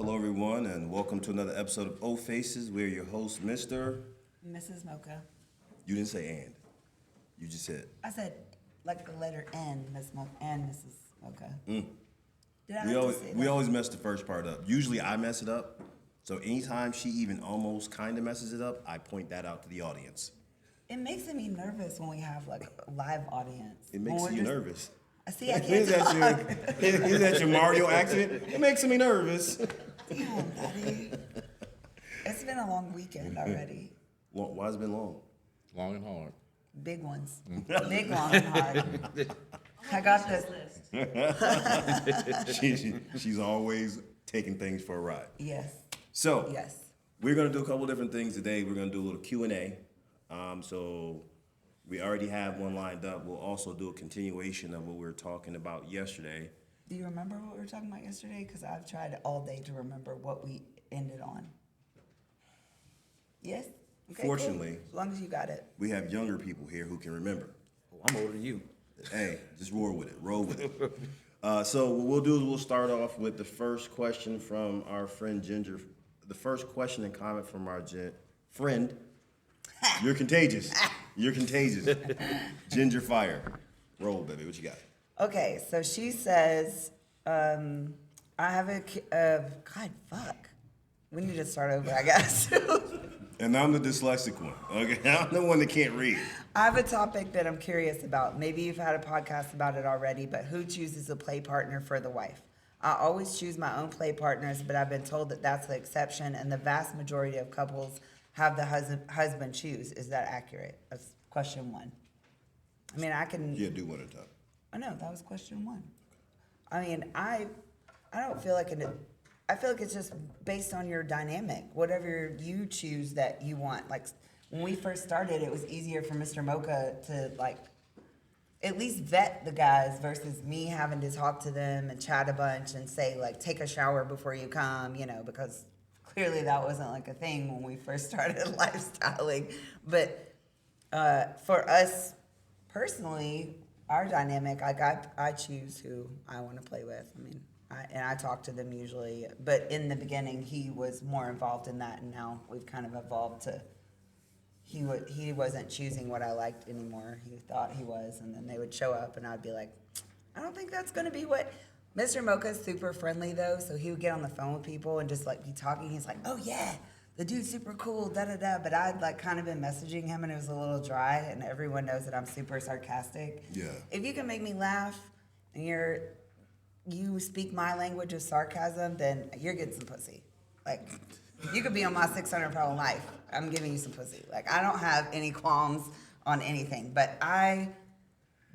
Hello, everyone, and welcome to another episode of O Faces. We're your hosts, Mr. Mrs. Mocha. You didn't say and. You just said. I said like the letter N, Miss Mocha and Mrs. Mocha. Mm. Did I We have always, to say we that? always mess the first part up. Usually I mess it up. So anytime she even almost kind of messes it up, I point that out to the audience. It makes me nervous when we have like a live audience. It makes When you we're just- nervous. I see. I Is can't that talk. is that your Mario accent? It makes me nervous. Damn, buddy. It's been a long weekend already. Why has it been long? Long and hard. Big ones. Big, long, and hard. I got this. She's always taking things for a ride. Yes. So Yes. we're gonna do a couple different things today. We're gonna do a little Q&A. So we already have one lined up. We'll also do a continuation of what we were talking about yesterday. Do you remember what we were talking about yesterday? Because I've tried all day to remember what we ended on. Yes? Okay, cool. Fortunately- As long as you got it. We have younger people here who can remember. Oh, I'm older than you. Hey, just roll with it. So what we'll do is we'll start off with the first question from our friend Ginger. The first question and comment from our friend. You're contagious. You're contagious. Ginger Fire. Roll, baby. What you got? Okay, so she says, I have God, fuck. We need to start over, I guess. And I'm the dyslexic one. Okay, I'm the one that can't read. I have a topic that I'm curious about. Maybe you've had a podcast about it already, but who chooses a play partner for the wife? I always choose my own play partners, but I've been told that that's the exception, and the vast majority of couples have the husband choose. Is that accurate? That's question one. I mean, I can... Yeah, do one at a time. I know, that was question one. I mean, I don't feel like I feel like it's just based on your dynamic, whatever you choose that you want. Like when we first started, it was easier for Mr. Mocha to like at least vet the guys versus me having to talk to them and chat a bunch and say like, take a shower before you come, you know, because clearly that wasn't like a thing when we first started lifestyling. But for us personally, our dynamic, I choose who I want to play with. I mean, I talk to them usually, but in the beginning he was more involved in that, and now we've kind of evolved to he wasn't choosing what I liked anymore. He thought he was, and then they would show up, and I'd be like, I don't think that's going to be what. Mr. Mocha's super friendly though, so he would get on the phone with people and just like be talking. He's like, oh yeah, the dude's super cool, da da da. But I'd like kind of been messaging him, and it was a little dry. And everyone knows that I'm super sarcastic. Yeah. If you can make me laugh, and you speak my language of sarcasm, then you're getting some pussy. Like, you could be on my 600 problem life. I'm giving you some pussy. Like, I don't have any qualms on anything, but I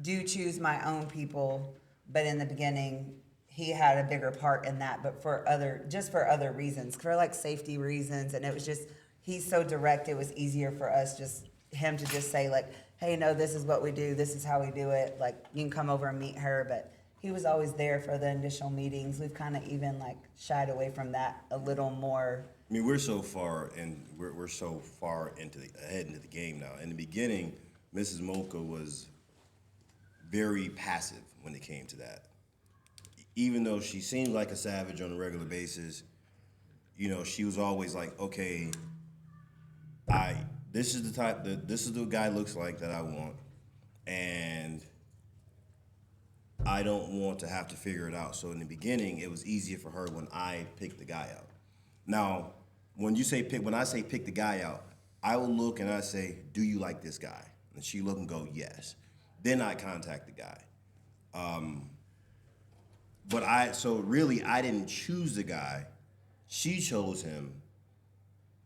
do choose my own people. But in the beginning, he had a bigger part in that, but for other reasons, for like safety reasons. And it was just, he's so direct, it was easier for us, him to just say like, hey, no, this is what we do. This is how we do it. Like, you can come over and meet her, but he was always there for the initial meetings. We've kind of even like shied away from that a little more. I mean, we're so far ahead into the game now. In the beginning, Mrs. Mocha was very passive when it came to that. Even though she seemed like a savage on a regular basis, you know, she was always like, okay, this is the guy looks like that I want, and I don't want to have to figure it out. So in the beginning, it was easier for her when I picked the guy out. Now, when I say pick the guy out, I will look and I say, do you like this guy? And she look and go, yes. Then I contact the guy. So really, I didn't choose the guy. She chose him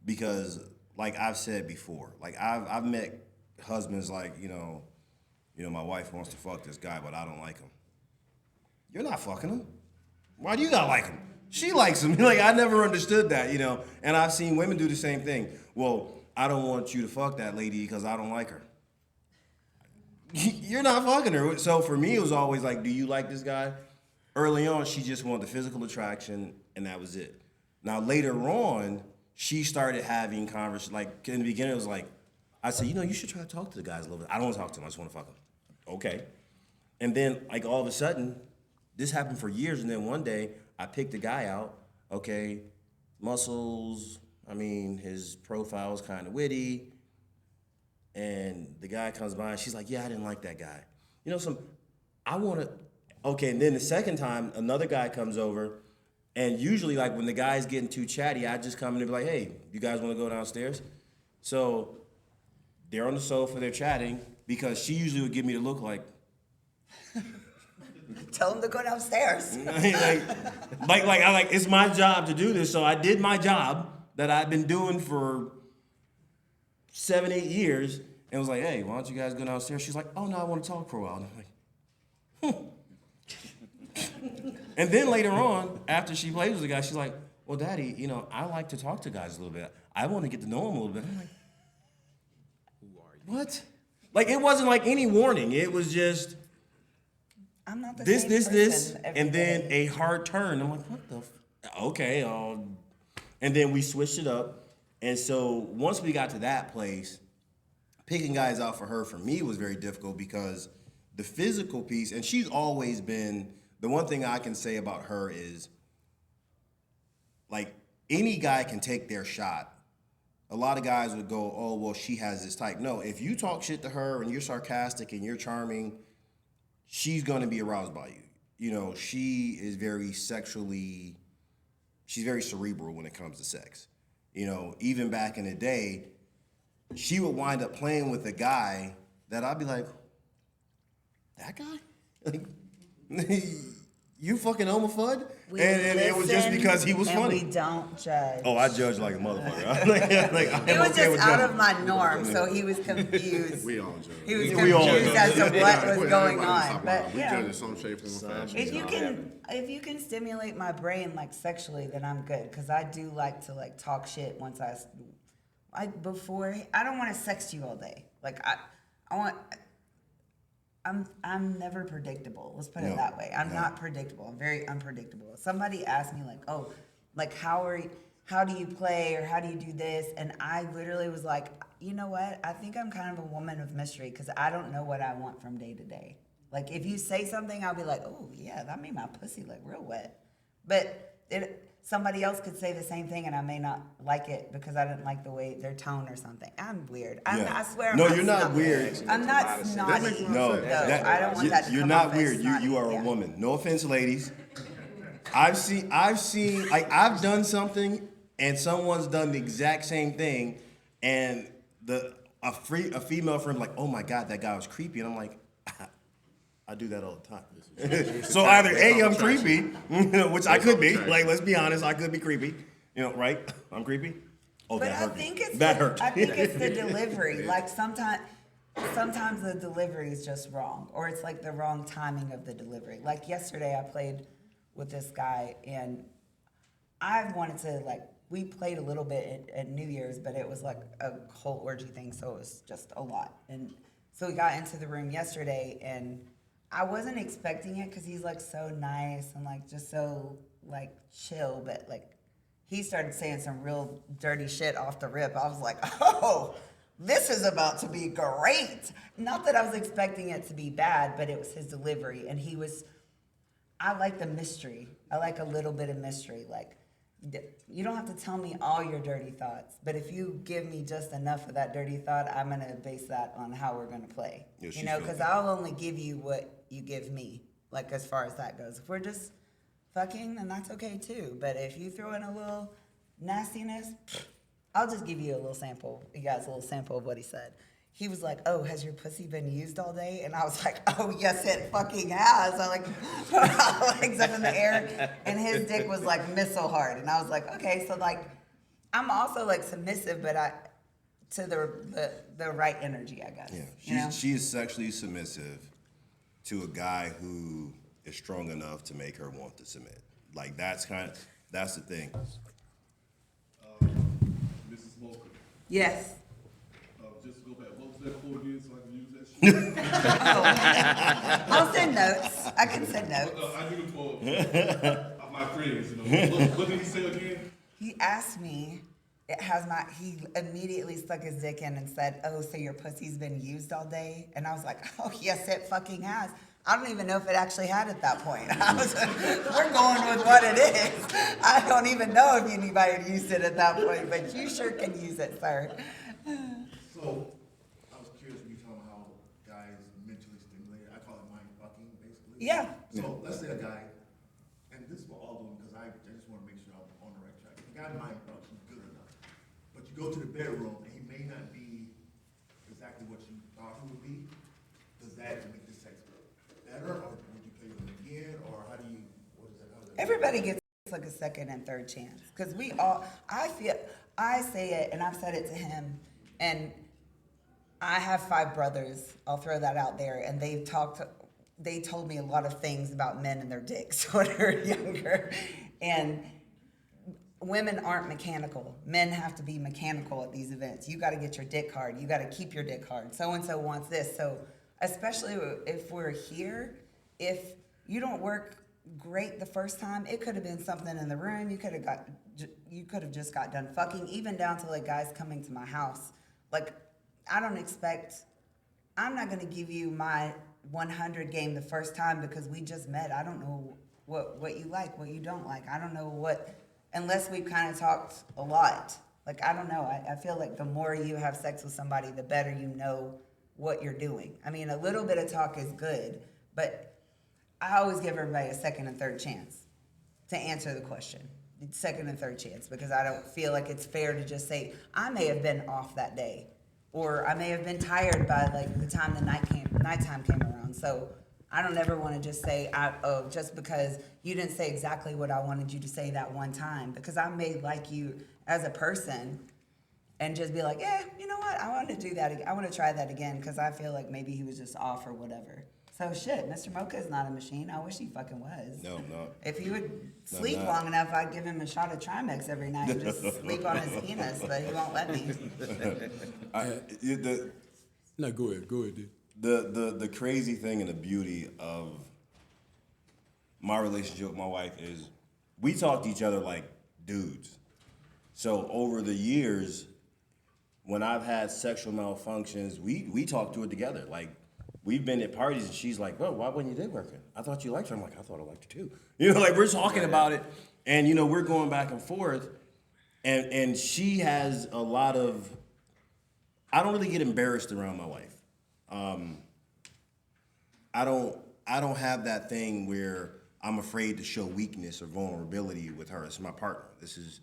because, like I've said before, like I've met husbands like, you know, my wife wants to fuck this guy, but I don't like him. You're not fucking him. Why do you not like him? She likes him. Like, I never understood that, you know. And I've seen women do the same thing. Well, I don't want you to fuck that lady because I don't like her. You're not fucking her. So for me, it was always like, do you like this guy? Early on, she just wanted the physical attraction, and that was it. Now, later on, she started having conversations. Like, in the beginning, it was like, I said, you should try to talk to the guys a little bit. I don't want to talk to him. I just want to fuck him. Okay. And then, like, all of a sudden, this happened for years, and then one day, I picked the guy out. Okay, muscles. I mean, his profile is kind of witty. And the guy comes by and she's like, yeah, I didn't like that guy. You know, I want to, okay, and then the second time, another guy comes over, and usually, like, when the guy's getting too chatty, I just come in and be like, hey, you guys want to go downstairs? So they're on the sofa, they're chatting, because she usually would give me the look like, Tell him to go downstairs. like, it's my job to do this, so I did my job that I've been doing for 7, 8 years, and was like, hey, why don't you guys go downstairs? She's like, oh, no, I want to talk for a while. And I'm like, And then later on, after she plays with the guy, she's like, well, Daddy, you know, I like to talk to guys a little bit. I want to get to know them a little bit. I'm like, who are you? What? Like, it wasn't like any warning. It was just I'm not the this, same this, person this, every and then day. a hard turn. I'm like, what the okay. And then we switched it up. And so once we got to that place, picking guys out for her, for me, was very difficult because the physical piece, and she's always been, the one thing I can say about her is, like, any guy can take their shot. A lot of guys would go, oh, well, she has this type. No, if you talk shit to her and you're sarcastic and you're charming, she's going to be aroused by you. You know, she is she's very cerebral when it comes to sex. You know, even back in the day, she would wind up playing with a guy that I'd be like, that guy? Like, you fucking homophobe? And it was just because he was and funny. We don't judge. Oh, I judge like a motherfucker. It was just out of my norm, so he was confused. We all judge. He was We all confused judge. as to what was going on. But We yeah, judge in some shape, form, or fashion. if you can stimulate my brain like sexually, then I'm good. Because I do like to like talk shit once I don't want to sex you all day. Like I'm never predictable. Let's put it that way. I'm not predictable. I'm very unpredictable. Somebody asked me like, oh, like how do you play or how do you do this? And I literally was like, you know what? I think I'm kind of a woman of mystery because I don't know what I want from day to day. Like if you say something, I'll be like, oh yeah, that made my pussy like real wet. But somebody else could say the same thing and I may not like it because I didn't like the way their tone or something. I'm weird. I swear. No, you're not weird. I'm not snotty. No, I don't want that to you're come not off as weird. snotty. You are Yeah. a woman. No offense, ladies. I've seen like I've done something and someone's done the exact same thing, and a female friend like, oh my God, that guy was creepy, and I'm like, I do that all the time. So either A, I'm creepy, which I could be. Like, let's be honest, I could be creepy. You know, right? I'm creepy. Oh, But that I hurt. think it's That hurt. I think it's the delivery. Like sometimes the delivery is just wrong, or it's like the wrong timing of the delivery. Like yesterday, I played with this guy, and I wanted to like. We played a little bit at New Year's, but it was like a whole orgy thing, so it was just a lot. And so we got into the room yesterday, and I wasn't expecting it because he's like so nice and like just so like chill, but like he started saying some real dirty shit off the rip. I was like, oh, this is about to be great. Not that I was expecting it to be bad, but it was his delivery, and I like the mystery. I like a little bit of mystery, like. You don't have to tell me all your dirty thoughts, but if you give me just enough of that dirty thought, I'm going to base that on how we're going to play. Yeah, you know, because I'll only give you what you give me, like as far as that goes. If we're just fucking, then that's okay too. But if you throw in a little nastiness, I'll just give you a little sample. You guys, a little sample of what he said. He was like, oh, has your pussy been used all day? And I was like, oh, yes, it fucking has. I like put my legs up in the air, and his dick was like missile hard. And I was like, okay, so like, I'm also like submissive, but to the right energy, I guess. Yeah, she is sexually submissive to a guy who is strong enough to make her want to submit. Like that's the thing. Mrs. Mocha, Yes. just to go back, what was that quote again so I can use that shit? I'll send notes. I can send notes. I do the quote of my friends, you know. What did he say again? He asked me, he immediately stuck his dick in and said, oh, so your pussy's been used all day? And I was like, oh, yes, it fucking has. I don't even know if it actually had at that point. We're going with what it is. I don't even know if anybody had used it at that point, but you sure can use it, sir. So, I was curious when you talking about how guys mentally stimulated. I call it mind fucking, basically. Yeah. So, let's say a guy, and this is for all of them because I just want to make sure I'm on the right track. If a guy mind fucks you good enough, but you go to the bedroom and he may not be exactly what you thought he would be, does that make the sex better, or would you play with him again, or how do you, what is that? How does that Everybody gets like a second and third chance. Because we all, I say it, and I've said it to him, and I have 5 brothers, I'll throw that out there, and they told me a lot of things about men and their dicks when they were younger. And women aren't mechanical. Men have to be mechanical at these events. You got to get your dick hard. You got to keep your dick hard. So-and-so wants this. So especially if we're here, if you don't work great the first time, it could have been something in the room. You could have just got done fucking, even down to like guys coming to my house. Like, I'm not going to give you my 100 game the first time because we just met. I don't know what you like, what you don't like. I don't know what, unless we've kind of talked a lot. Like, I don't know. I feel like the more you have sex with somebody, the better you know what you're doing. I mean, a little bit of talk is good, but I always give everybody a second and third chance to answer the question. Second and third chance, because I don't feel like it's fair to just say, I may have been off that day, or I may have been tired by like the time the nighttime came around. So I don't ever want to just say, just because you didn't say exactly what I wanted you to say that one time, because I may like you as a person and just be like, yeah, you know what? I want to do that. I want to try that again because I feel like maybe he was just off or whatever. So shit, Mr. Mocha is not a machine. I wish he fucking was. No. If he would sleep long enough, I'd give him a shot of Trimex every night and just sleep on his penis, but he won't let me. No, go ahead, dude. The crazy thing and the beauty of my relationship with my wife is we talk to each other like dudes. So over the years, when I've had sexual malfunctions, we talk through it together. Like, we've been at parties and she's like, well, why wasn't your dick working? I thought you liked her. I'm like, I thought I liked her too. You know, like, we're talking about it and, you know, we're going back and forth. And she has a lot of, I don't really get embarrassed around my wife. I don't have that thing where I'm afraid to show weakness or vulnerability with her. It's my partner. This is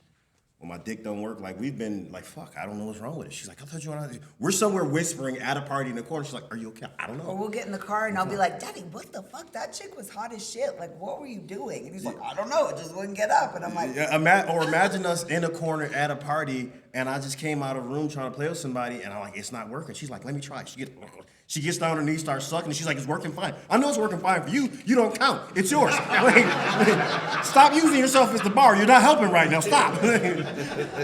when my dick don't work. Like, we've been like, fuck, I don't know what's wrong with it. She's like, I thought you wanted to. We're somewhere whispering at a party in the corner. She's like, are you okay? I don't know. Or we'll get in the car and I'll be like, Daddy, what the fuck? That chick was hot as shit. Like, what were you doing? And he's like, I don't know. It just wouldn't get up. And I'm like, Yeah, imagine us in a corner at a party and I just came out of a room trying to play with somebody and I'm like, it's not working. She's like, let me try. She gets down on her knees, starts sucking, and she's like, it's working fine. I know it's working fine for you. You don't count. It's yours. Like, stop using yourself as the bar. You're not helping right now. Stop.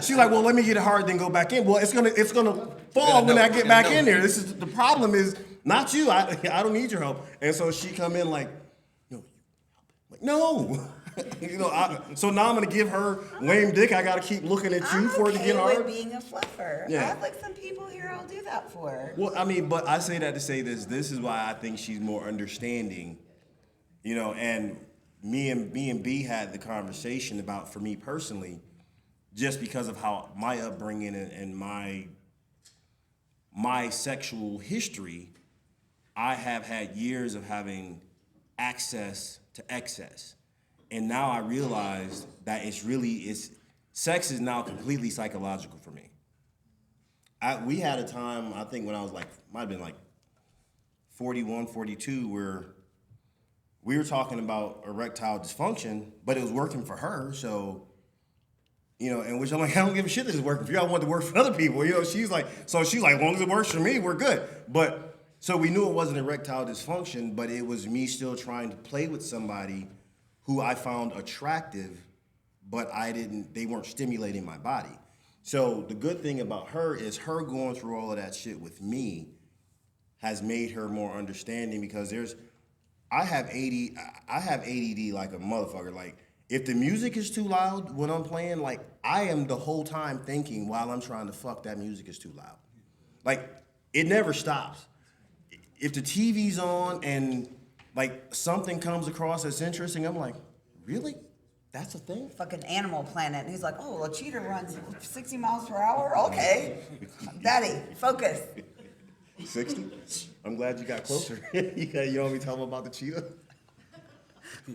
She's like, well, let me get it hard, then go back in. Well, it's gonna fall when I get back in there. This is the problem. Is not you. I don't need your help. And so she come in like, no, like, no. You know, so now I'm gonna give her lame dick. I gotta keep looking at you for it to get I'm okay hard. with being a fluffer. Yeah. I have like some people here I'll do that for. Well, I mean, but I say that to say this. This is why I think she's more understanding. You know, and me and B had the conversation about, for me personally, just because of how my upbringing and my sexual history, I have had years of having access to excess. And now I realize that sex is now completely psychological for me. We had a time, I think when I was like, might have been like 41, 42, where we were talking about erectile dysfunction, but it was working for her. So, you know, and which I'm like, I don't give a shit that it's working for you. I want it to work for other people. You know, she's like, as long as it works for me, we're good. But so we knew it wasn't erectile dysfunction, but it was me still trying to play with somebody who I found attractive, but they weren't stimulating my body. So the good thing about her is her going through all of that shit with me has made her more understanding, because I have ADD like a motherfucker. Like, if the music is too loud when I'm playing, like, I am the whole time thinking while I'm trying to fuck, that music is too loud. Like, it never stops. If the TV's on and like something comes across that's interesting. I'm like, really? That's a thing? Fucking Animal Planet. And he's like, oh, a cheetah runs 60 miles per hour? Okay. Daddy, focus. 60? I'm glad you got closer. You don't be talking about the cheetah?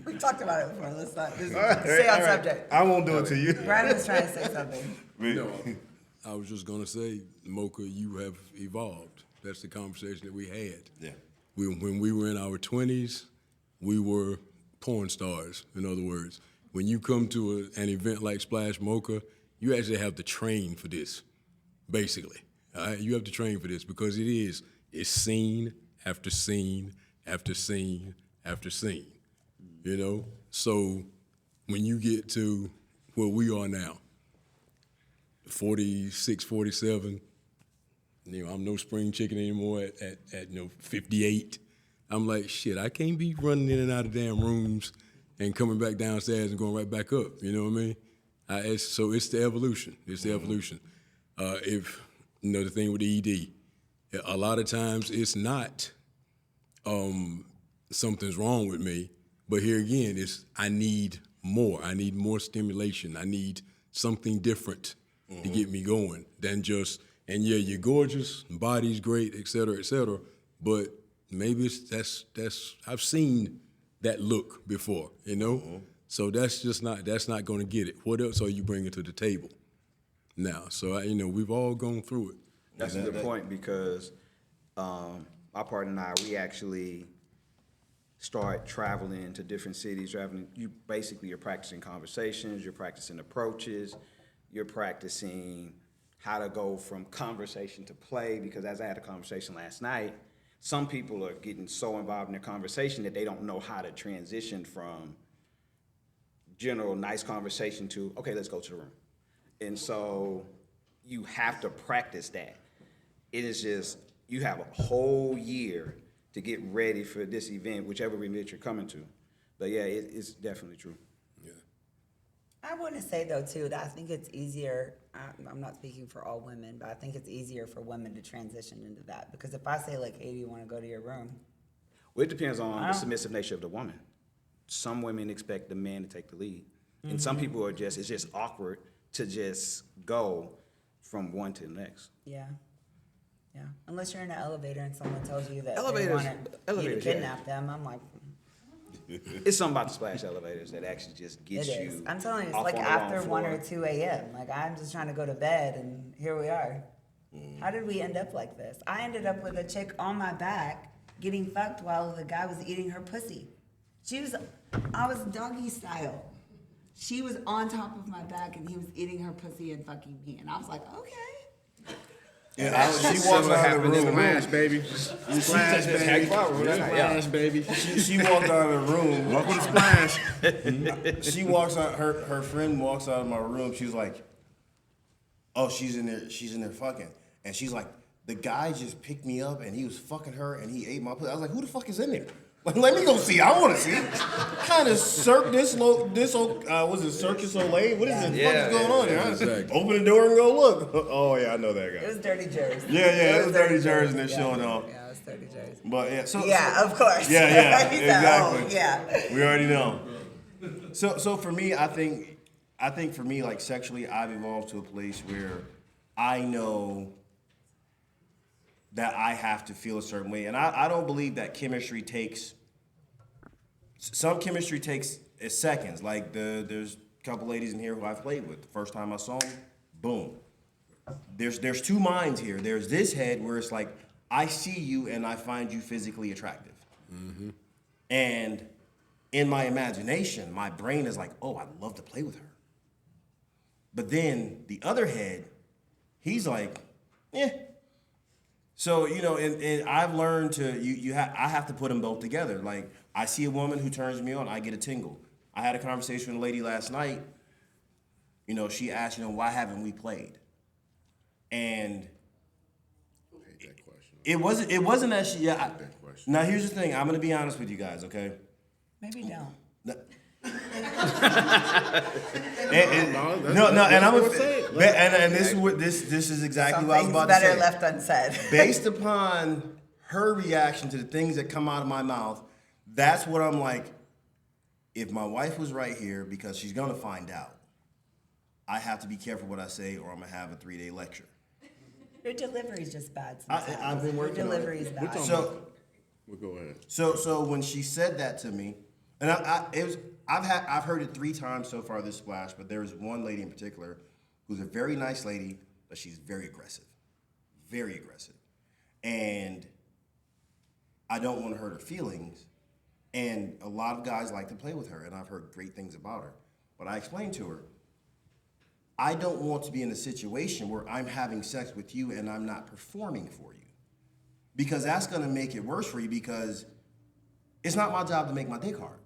We talked about it before. Let's not All right, stay on all right. subject. I won't do it to you. Brandon was trying to say something. No, I was just gonna say, Mocha, you have evolved. That's the conversation that we had. Yeah. When we were in our 20s, we were porn stars, in other words. When you come to an event like Splash Mocha, you actually have to train for this, basically. All right? You have to train for this because it's scene after scene after scene after scene, you know? So when you get to where we are now, 46, 47, you know, I'm no spring chicken anymore at 58. I'm like, shit, I can't be running in and out of damn rooms and coming back downstairs and going right back up. You know what I mean? So it's the evolution. It's the evolution. If, you know, the thing with the ED, a lot of times it's not something's wrong with me, but here again, it's I need more. I need more stimulation. I need something different to get me going than just, and yeah, you're gorgeous, body's great, et cetera, but maybe that's I've seen that look before, you know? So that's not gonna get it. What else are you bringing to the table now? So, you know, we've all gone through it. That's a good point because my partner and I, we actually start traveling to different cities. You're practicing conversations, you're practicing approaches, you're practicing how to go from conversation to play. Because as I had a conversation last night, some people are getting so involved in their conversation that they don't know how to transition from general nice conversation to, okay, let's go to the room. And so you have to practice that. It is just, you have a whole year to get ready for this event, whichever event you're coming to. But yeah, it's definitely true. Yeah. I want to say, though, too, that I think it's easier. I'm not speaking for all women, but I think it's easier for women to transition into that. Because if I say, like, hey, do you want to go to your room? Well, it depends on the submissive nature of the woman. Some women expect the man to take the lead. And some people are it's just awkward to just go from one to the next. Yeah. Yeah. Unless you're in an elevator and someone tells you that they Elevators- want you to elevators, yeah. kidnap them, I'm like, It's something about the splash elevators that actually just it gets is. you. I'm telling you, it's off like on the wrong after 1 floor. or 2 a.m. Like, I'm just trying to go to bed, and here we are. How did we end up like this? I ended up with a chick on my back getting fucked while the guy was eating her pussy. I was doggy style. She was on top of my back, and he was eating her pussy and fucking me. And I was like, okay. Yeah, she walks out of the room. Splash, baby. Splash, baby. Splash, baby. She walked out of the room. Welcome to Splash. She walks out. Her friend walks out of my room. She was like, "Oh, she's in there. She's in there fucking." And she's like, "The guy just picked me up and he was fucking her and he ate my pussy." I was like, "Who the fuck is in there? Like, let me go see. I want to see. Kind of Circus Soleil? What is this? What is going on here? exactly. Open the door and go look. Oh yeah, I know that It guy. was Dirty Jersey. Yeah, it was Dirty Jersey and they're showing off. Yeah, it was Dirty Jersey. But yeah, so Yeah, of course. Yeah, He said, exactly. oh, yeah. We already know. So for me, I think for me, like sexually, I've evolved to a place where I know that I have to feel a certain way, and I don't believe that chemistry takes. Some chemistry takes seconds. Like there's a couple ladies in here who I've played with. The first time I saw them, boom. There's two minds here. There's this head where it's like I see you and I find you physically attractive, and in my imagination, my brain is like, oh, I'd love to play with her. But then the other head, he's like, eh. So, you know, and I've learned to, I have to put them both together. Like, I see a woman who turns me on, I get a tingle. I had a conversation with a lady last night. You know, she asked, why haven't we played? And it wasn't that she, now here's the thing, I'm gonna be honest with you guys, okay? Maybe don't. And this is what this is exactly what I was about to say. Better left unsaid. Based upon her reaction to the things that come out of my mouth, that's what I'm like. If my wife was right here, because she's gonna find out, I have to be careful what I say, or I'm gonna have a 3-day lecture. Your delivery is just bad sometimes. I've been working Your on delivery it. is bad. So, Well, go ahead. so when she said that to me, and I've heard it 3 times so far this Splash, but there was one lady in particular who's a very nice lady, but she's very aggressive, and I don't want to hurt her feelings. And a lot of guys like to play with her, and I've heard great things about her. But I explained to her, I don't want to be in a situation where I'm having sex with you and I'm not performing for you. Because that's going to make it worse for you, because it's not my job to make my dick hard.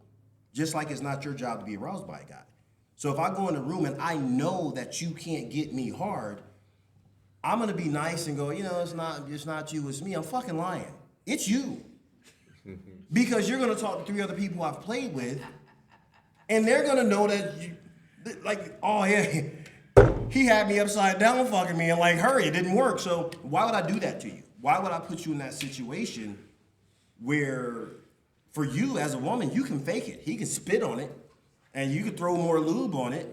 Just like it's not your job to be aroused by a guy. So if I go in a room and I know that you can't get me hard, I'm going to be nice and go, it's not you, it's me. I'm fucking lying. It's you. Because you're going to talk to 3 other people I've played with, and they're going to know that, oh, yeah, he had me upside down fucking me, and hurry, it didn't work. So why would I do that to you? Why would I put you in that situation where, for you as a woman, you can fake it. He can spit on it, and you can throw more lube on it,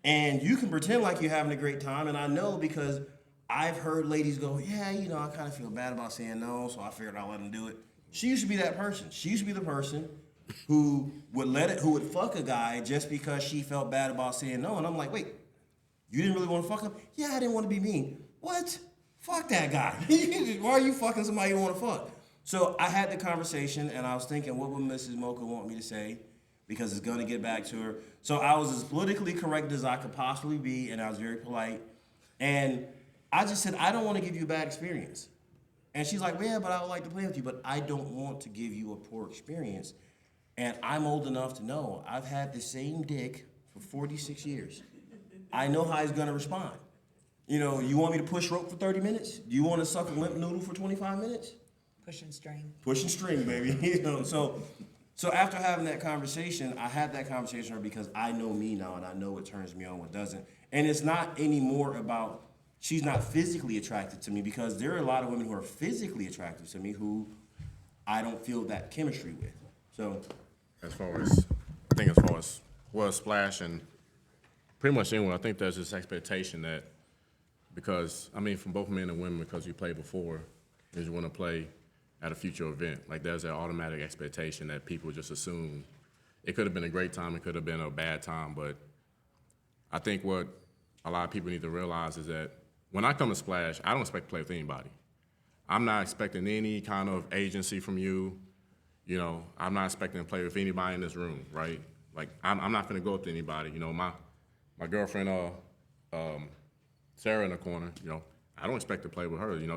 and you can pretend like you're having a great time. And I know, because I've heard ladies go, yeah, I kind of feel bad about saying no, so I figured I'll let him do it. She used to be that person. She used to be the person who would fuck a guy just because she felt bad about saying no. And I'm like, wait, you didn't really want to fuck him? Yeah, I didn't want to be mean. What? Fuck that guy. Why are you fucking somebody you want to fuck? So I had the conversation, and I was thinking, what would Mrs. Mocha want me to say? Because it's going to get back to her. So I was as politically correct as I could possibly be, and I was very polite. And I just said, I don't want to give you a bad experience. And she's like, well, yeah, but I would like to play with you, but I don't want to give you a poor experience. And I'm old enough to know I've had the same dick for 46 years. I know how he's going to respond. You want me to push rope for 30 minutes? Do you want to suck a limp noodle for 25 minutes? Pushing string. Pushing string, baby. So after having that conversation, I had that conversation with her because I know me now, and I know what turns me on, what doesn't. And it's not anymore about she's not physically attracted to me, because there are a lot of women who are physically attracted to me who I don't feel that chemistry with. So, as far as Splash and pretty much anyone, I think there's this expectation that, because, from both men and women, because you played before, is you want to play at a future event. There's an automatic expectation that people just assume. It could have been a great time, it could have been a bad time, but I think what a lot of people need to realize is that when I come to Splash, I don't expect to play with anybody. I'm not expecting any kind of agency from you. I'm not expecting to play with anybody in this room, right? I'm not going to go up to anybody. My girlfriend, Sarah in the corner, I don't expect to play with her. Even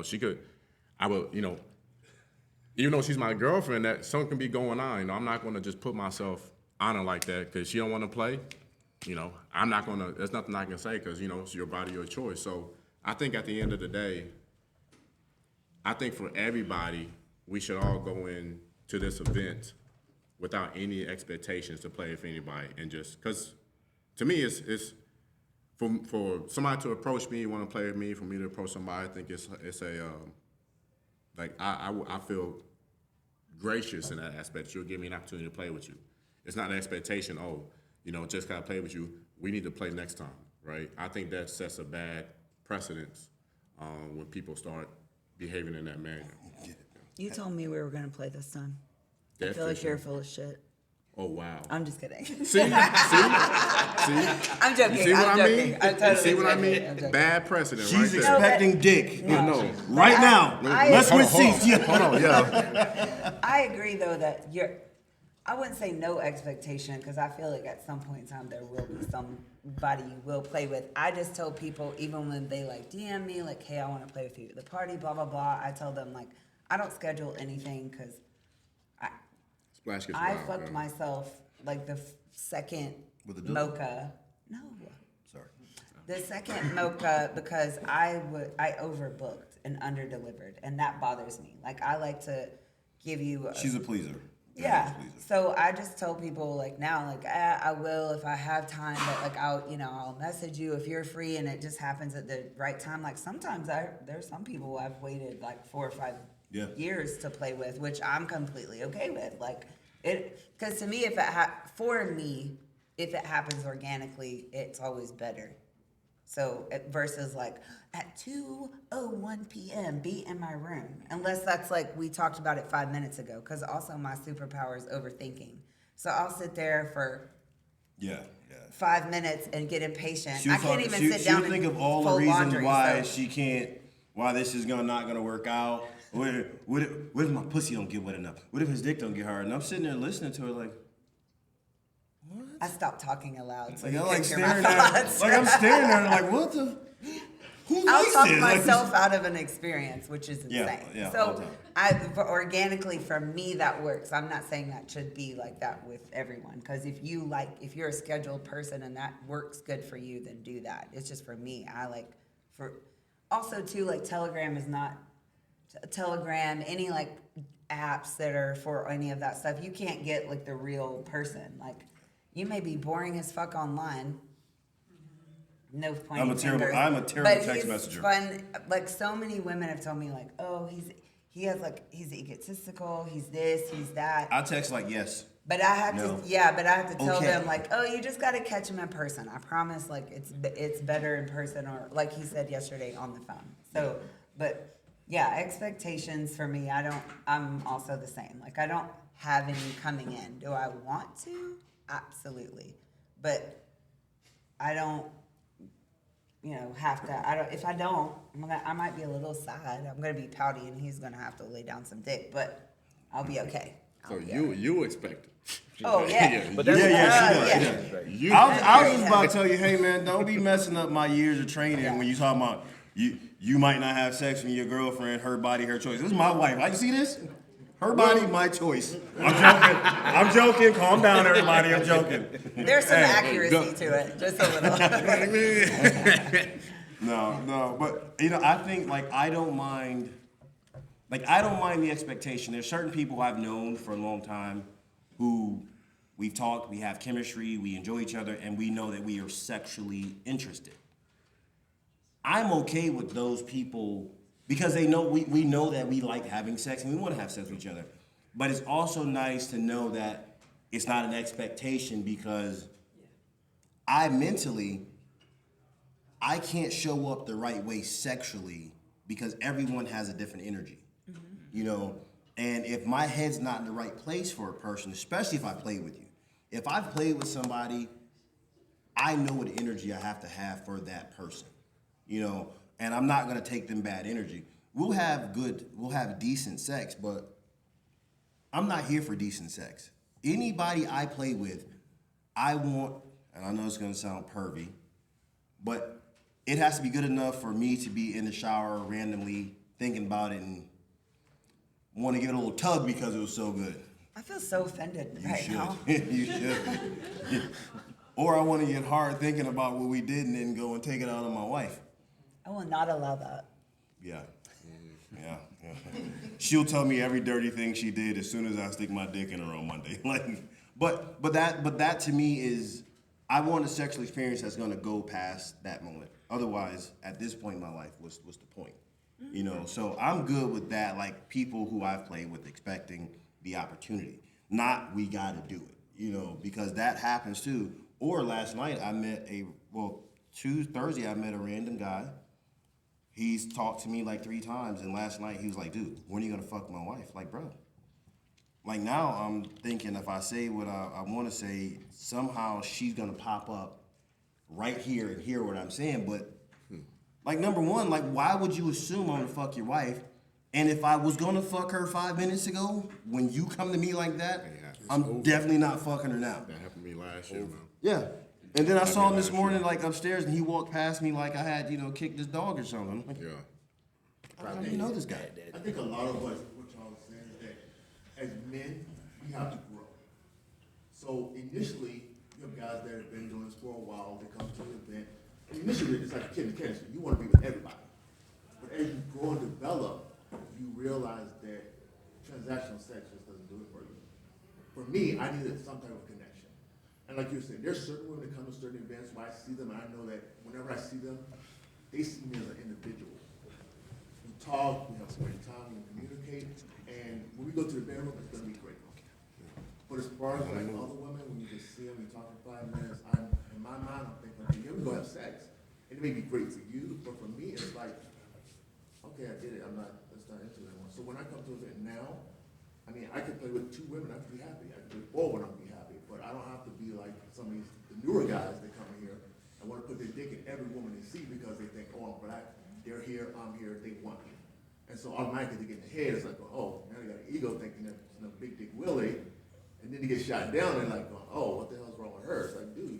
though she's my girlfriend, that something can be going on. I'm not going to just put myself on her like that because she don't want to play. I'm not going to, there's nothing I can say because, it's your body, your choice. So I think at the end of the day, I think for everybody, we should all go in to this event without any expectations to play with anybody, and just, because to me, it's for somebody to approach me, want to play with me, for me to approach somebody, I think I feel gracious in that aspect. You'll give me an opportunity to play with you. It's not an expectation, just gotta play with you. We need to play next time, right? I think that sets a bad precedence when people start behaving in that manner. You told me we were going to play this time. I That feel like fishing. you're full of shit. Oh, wow. I'm just kidding. See? I'm joking. You see what I'm I joking. mean? I'm totally You see what I joking. mean? I'm joking. Bad precedent she's right there. expecting dick. I know. Right now. Let's switch Hold on, seats. Yeah. Hold on, yeah. I agree, though, that I wouldn't say no expectation, because I feel like at some point in time there will be somebody you will play with. I just tell people, even when they DM me, hey, I want to play with you at the party, blah, blah, blah. I tell them, I don't schedule anything, because Splash gets I wild, fucked yeah. myself the second With the dildo? mocha. No. Sorry. The second mocha, because I overbooked and underdelivered, and that bothers me. I like to give you. She's a pleaser. Yeah. She's a pleaser. So I just tell people now, I will if I have time, but I'll message you if you're free, and it just happens at the right time. Sometimes there's some people I've waited 4 or 5 Yeah. years to play with, which I'm completely okay with. Because to me, if it happens organically, it's always better. So versus like at 2:01 p.m. be in my room, unless that's like we talked about it 5 minutes ago. Because also my superpower is overthinking. So I'll sit there for 5 minutes and get impatient. I can't even sit down and think of all the fold reasons laundry, why so- she can't, why this is not gonna work out. What if my pussy don't get wet enough? What if his dick don't get hard? And I'm sitting there listening to her like, I stopped talking aloud. So like you I'm like couldn't hear my staring at, thoughts. like I'm staring at her like, what the? Who I'll likes talk this? Like, myself out of an experience, which is Yeah, insane. yeah, all So the organically for me that works. I'm not saying that should be like that with everyone, because if you're a scheduled person and that works good for you, then do that. It's just for me. Also too, like Telegram is not any like apps that are for any of that stuff. You can't get like the real person. Like you may be boring as fuck online. No pointing fingers. I'm a terrible but text he's messenger. Fun. Like so many women have told me, like, oh, he's egotistical. He's this. He's that. I text like yes. But I have No. but I have to tell Okay. them like, oh, you just got to catch him in person. I promise, like it's better in person, or like he said yesterday on the phone. So, but yeah, expectations for me, I'm also the same. Like I don't have any coming in. Do I want to? Absolutely. But I don't, have to. If I don't, I might be a little sad. I'm gonna be pouty, and he's gonna have to lay down some dick. But I'll be okay. So you expect it. Oh yeah. But that's I was just about to tell you, hey man, don't be messing up my years of training Yeah. when you talking about you might not have sex with your girlfriend, her body, her choice. This is my wife. I see this? Her body, my choice. I'm joking. Calm down, everybody. I'm joking. There's some accuracy to it, just a little. No, but I think I don't mind the expectation. There's certain people I've known for a long time who we've talked, we have chemistry, we enjoy each other, and we know that we are sexually interested. I'm okay with those people because they know we know that we like having sex and we want to have sex with each other. But it's also nice to know that it's not an expectation because I can't show up the right way sexually because everyone has a different energy, And if my head's not in the right place for a person, especially if I play with you, if I've played with somebody, I know what energy I have to have for that person, and I'm not gonna take them bad energy. We'll have decent sex, but I'm not here for decent sex. Anybody I play with, I want, and I know it's gonna sound pervy, but it has to be good enough for me to be in the shower randomly thinking about it and want to give it a little tug because it was so good. I feel so offended right should. now. You should. Or I want to get hard thinking about what we did and then go and take it out on my wife. I will not allow that. Yeah. She'll tell me every dirty thing she did as soon as I stick my dick in her on Monday. But that to me is, I want a sexual experience that's gonna go past that moment. Otherwise, at this point in my life, what's the point? So I'm good with that. Like people who I've played with expecting the opportunity, not we gotta do it. Because that happens too. Or last night Thursday I met a random guy. He's talked to me like 3 times, and last night he was like, dude, when are you gonna fuck my wife? Like, bro. Like now I'm thinking if I say what I wanna say, somehow she's gonna pop up right here and hear what I'm saying. But like number one, like why would you assume I'm gonna fuck your wife? And if I was gonna fuck her 5 minutes ago, when you come to me like that, I'm definitely not fucking her now. That happened to me last year, man. Yeah. And then I saw him this morning like upstairs and he walked past me like I had, kicked this dog or something. I'm like, Yeah. I don't even know this guy. I think a lot of us, what y'all was saying is that as men, we have to grow. So initially, you have guys that have been doing this for a while, they come to an event. Initially, it's like a kid in cancer. You want to be with everybody. But as you grow and develop, you realize that transactional sex just doesn't do it for you. For me, I needed some type of connection. And like you said, there's certain women that come to certain events where I see them, and I know that whenever I see them, they see me as an individual. We talk, we have some great time, we communicate, and when we go to the bedroom, it's gonna be great. But as far as like other women, when you just see them, you talk for 5 minutes, in my mind, I'm thinking, okay, yeah, we go have sex. It may be great for you, but for me, it's like, okay, I did it. That's not into it anymore. So when I come to an event now, I mean, I could play with 2 women, I could be happy. I could play with 4 women, I could be happy. But I don't have to be like some of the newer guys that come here and want to put their dick in every woman they see because they think, oh, I'm black, they're here, I'm here, they want me. And so automatically they get in the head, it's like, oh, now they got an ego thinking that big dick Willie. And then they get shot down and like, oh, what the hell's wrong with her? It's like, dude,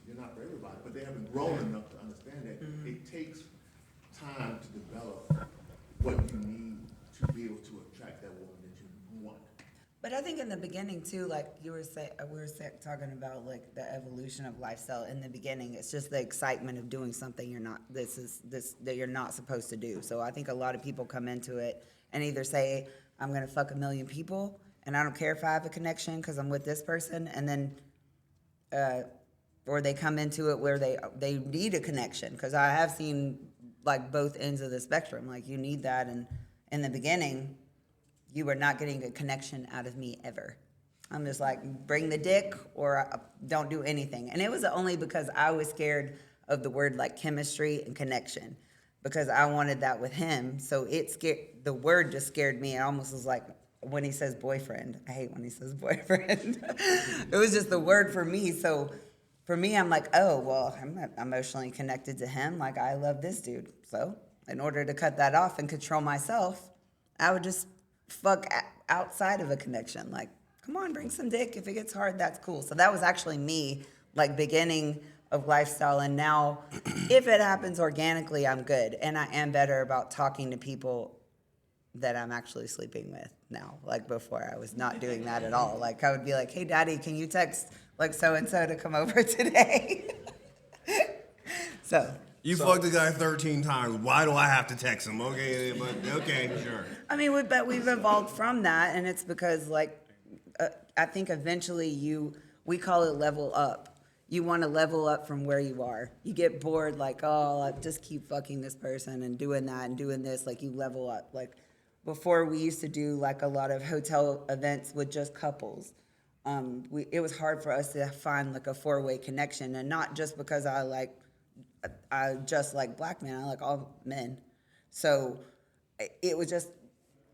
you're not for everybody. But they haven't grown enough to understand that it takes time to develop what you need to be able to attract that woman that you want. But I think in the beginning too, like we were talking about like the evolution of lifestyle. In the beginning, it's just the excitement of doing something that you're not supposed to do. So I think a lot of people come into it and either say, I'm gonna fuck 1 million people, and I don't care if I have a connection because I'm with this person, and then, or they come into it where they need a connection, because I have seen like both ends of the spectrum. Like you need that, and in the beginning, you were not getting a connection out of me ever. I'm just like, bring the dick or don't do anything. And it was only because I was scared of the word like chemistry and connection, because I wanted that with him. So the word just scared me. It almost was like when he says boyfriend. I hate when he says boyfriend. It was just the word for me. So for me, I'm like, oh, well, I'm not emotionally connected to him. Like, I love this dude. So in order to cut that off and control myself, I would just fuck outside of a connection. Like, come on, bring some dick. If it gets hard, that's cool. So that was actually me, like, beginning of lifestyle. And now, if it happens organically, I'm good. And I am better about talking to people that I'm actually sleeping with now. Like, before, I was not doing that at all. Like, I would be like, hey, daddy, can you text, like, so-and-so to come over today? So... You fucked the guy 13 times. Why do I have to text him? Okay, but okay, sure. I mean, but we've evolved from that, and it's because, like, I think eventually we call it level up. You want to level up from where you are. You get bored, like, oh, I just keep fucking this person and doing that and doing this. Like, you level up. Like, before we used to do, like, a lot of hotel events with just couples. It was hard for us to find, like, a 4-way connection, and not just because I just like black men. I like all men. So it was just,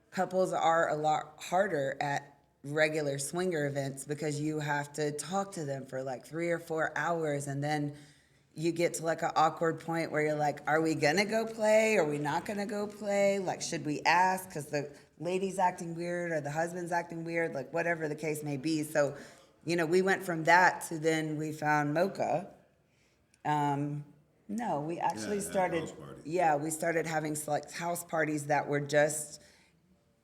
couples are a lot harder at regular swinger events because you have to talk to them for like 3 or 4 hours, and then you get to like an awkward point where you're like, are we gonna go play? Are we not gonna go play? Like, should we ask because the lady's acting weird or the husband's acting weird? Like, whatever the case may be. So, we went from that to then we found Mocha. No, we actually started. Yeah, we started having like house parties that were just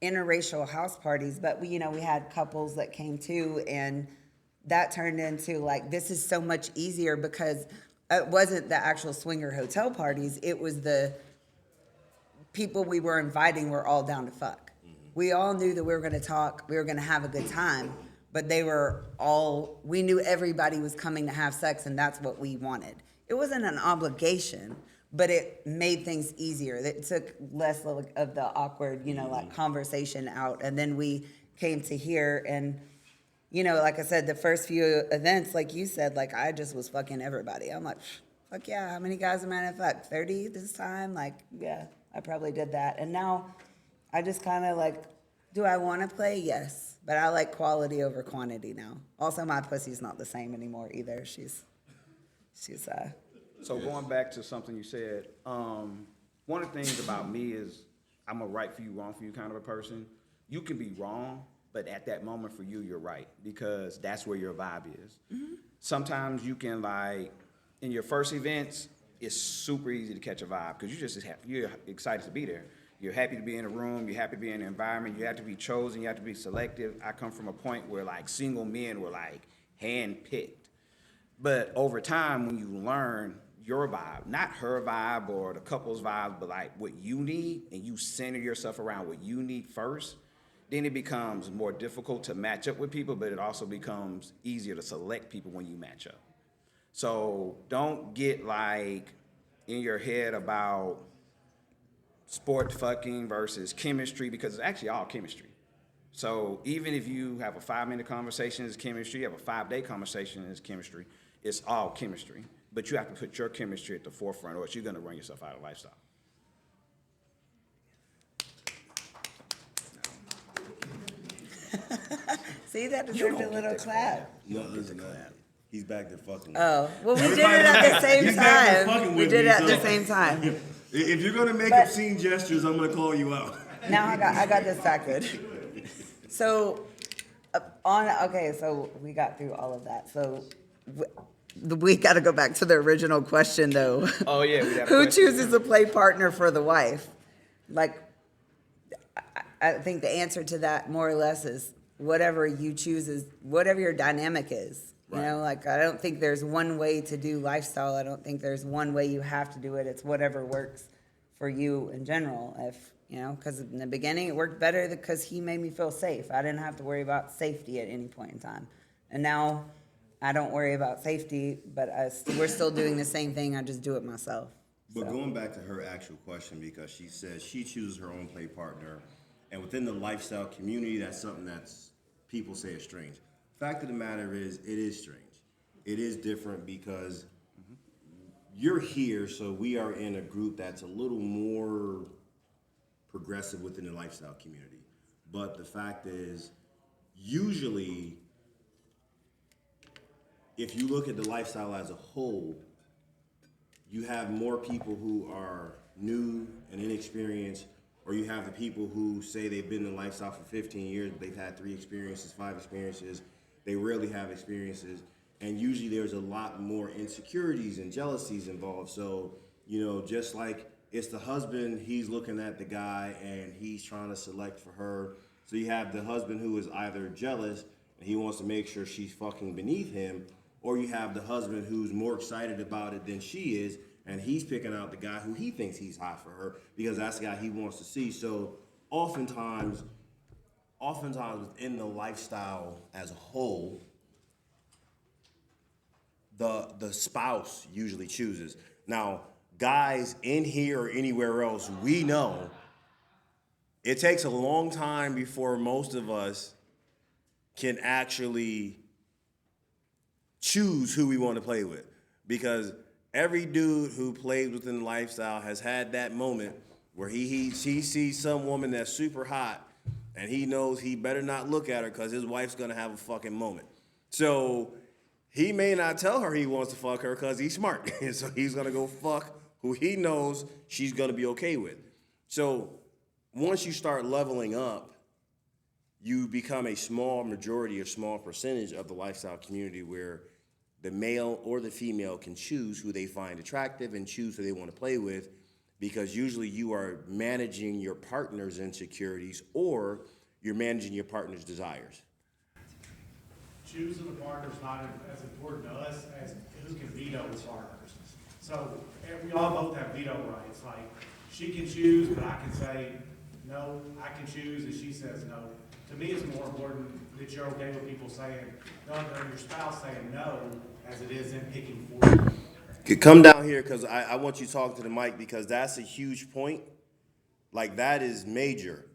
interracial house parties. But we had couples that came too, and that turned into like, this is so much easier because it wasn't the actual swinger hotel parties. It was the people we were inviting were all down to fuck. We all knew that we were going to talk, we were going to have a good time, but we knew everybody was coming to have sex, and that's what we wanted. It wasn't an obligation, but it made things easier. It took less of the awkward, like conversation out. And then we came to here, and, like I said, the first few events, like you said, like I just was fucking everybody. I'm like, fuck yeah, how many guys am I gonna fuck? 30 this time? Like, yeah, I probably did that. And now I just kind of like, do I want to play? Yes. But I like quality over quantity now. Also, my pussy's not the same anymore either. She's So going back to something you said, one of the things about me is I'm a right for you, wrong for you kind of a person. You can be wrong, but at that moment for you, you're right, because that's where your vibe is. Mm-hmm. Sometimes you can, like, in your first events, it's super easy to catch a vibe because you're excited to be there. You're happy to be in a room, you're happy to be in an environment, you have to be chosen, you have to be selective. I come from a point where like single men were like hand-picked. But over time, when you learn your vibe, not her vibe or the couple's vibe, but like what you need, and you center yourself around what you need first, then it becomes more difficult to match up with people, but it also becomes easier to select people when you match up. So don't get like in your head about sport fucking versus chemistry, because it's actually all chemistry. So even if you have a 5-minute conversation as chemistry, you have a 5-day conversation as chemistry, it's all chemistry. But you have to put your chemistry at the forefront, or else you're going to run yourself out of lifestyle. See, that deserved a little clap. No, listen, he's back there fucking. Oh, well, we did it at the same He's back there time. fucking We with did me, it at the so- same time. If you're gonna make But- obscene gestures, I'm gonna call you out. Now I got distracted. So, so we got through all of that. So, we got to go back to the original question, though. Oh, yeah. We got a Who question. chooses a play partner for the wife? Like, I think the answer to that more or less is whatever you choose is whatever your dynamic is. You know, like I don't think there's one way to do lifestyle. I don't think there's one way you have to do it. It's whatever works for you in general. If you know, because in the beginning it worked better because he made me feel safe. I didn't have to worry about safety at any point in time, and now I don't worry about safety. But we're still doing the same thing. I just do it myself. But So. going back to her actual question, because she says she chooses her own play partner, and within the lifestyle community, that's something that's people say is strange. Fact of the matter is, it is strange. It is different because you're here, so we are in a group that's a little more progressive within the lifestyle community. But the fact is, usually, if you look at the lifestyle as a whole, you have more people who are new and inexperienced, or you have the people who say they've been in the lifestyle for 15 years, but they've had 3 experiences, 5 experiences. They rarely have experiences. And usually there's a lot more insecurities and jealousies involved. So, you know, just like it's the husband, he's looking at the guy and he's trying to select for her. So you have the husband who is either jealous and he wants to make sure she's fucking beneath him, or you have the husband who's more excited about it than she is, and he's picking out the guy who he thinks he's hot for her because that's the guy he wants to see. So oftentimes within the lifestyle as a whole, the spouse usually chooses. Now, guys in here or anywhere else, we know it takes a long time before most of us can actually choose who we want to play with, because every dude who plays within the lifestyle has had that moment where he sees some woman that's super hot and he knows he better not look at her because his wife's gonna have a fucking moment. So he may not tell her he wants to fuck her because he's smart. So he's gonna go fuck who he knows she's gonna be okay with. So once you start leveling up, you become a small majority or small percentage of the lifestyle community where the male or the female can choose who they find attractive and choose who they want to play with, because usually you are managing your partner's insecurities or you're managing your partner's desires. Choosing a partner is not as important to us as who can veto partners. So we all both have veto rights. Like, she can choose, but I can say no. I can choose, and she says no. To me, it's more important that you're okay with people saying no, or your spouse saying no, as it is in picking for you. Come down here, because I want you to talk to the mic, because that's a huge point. Like, that is major.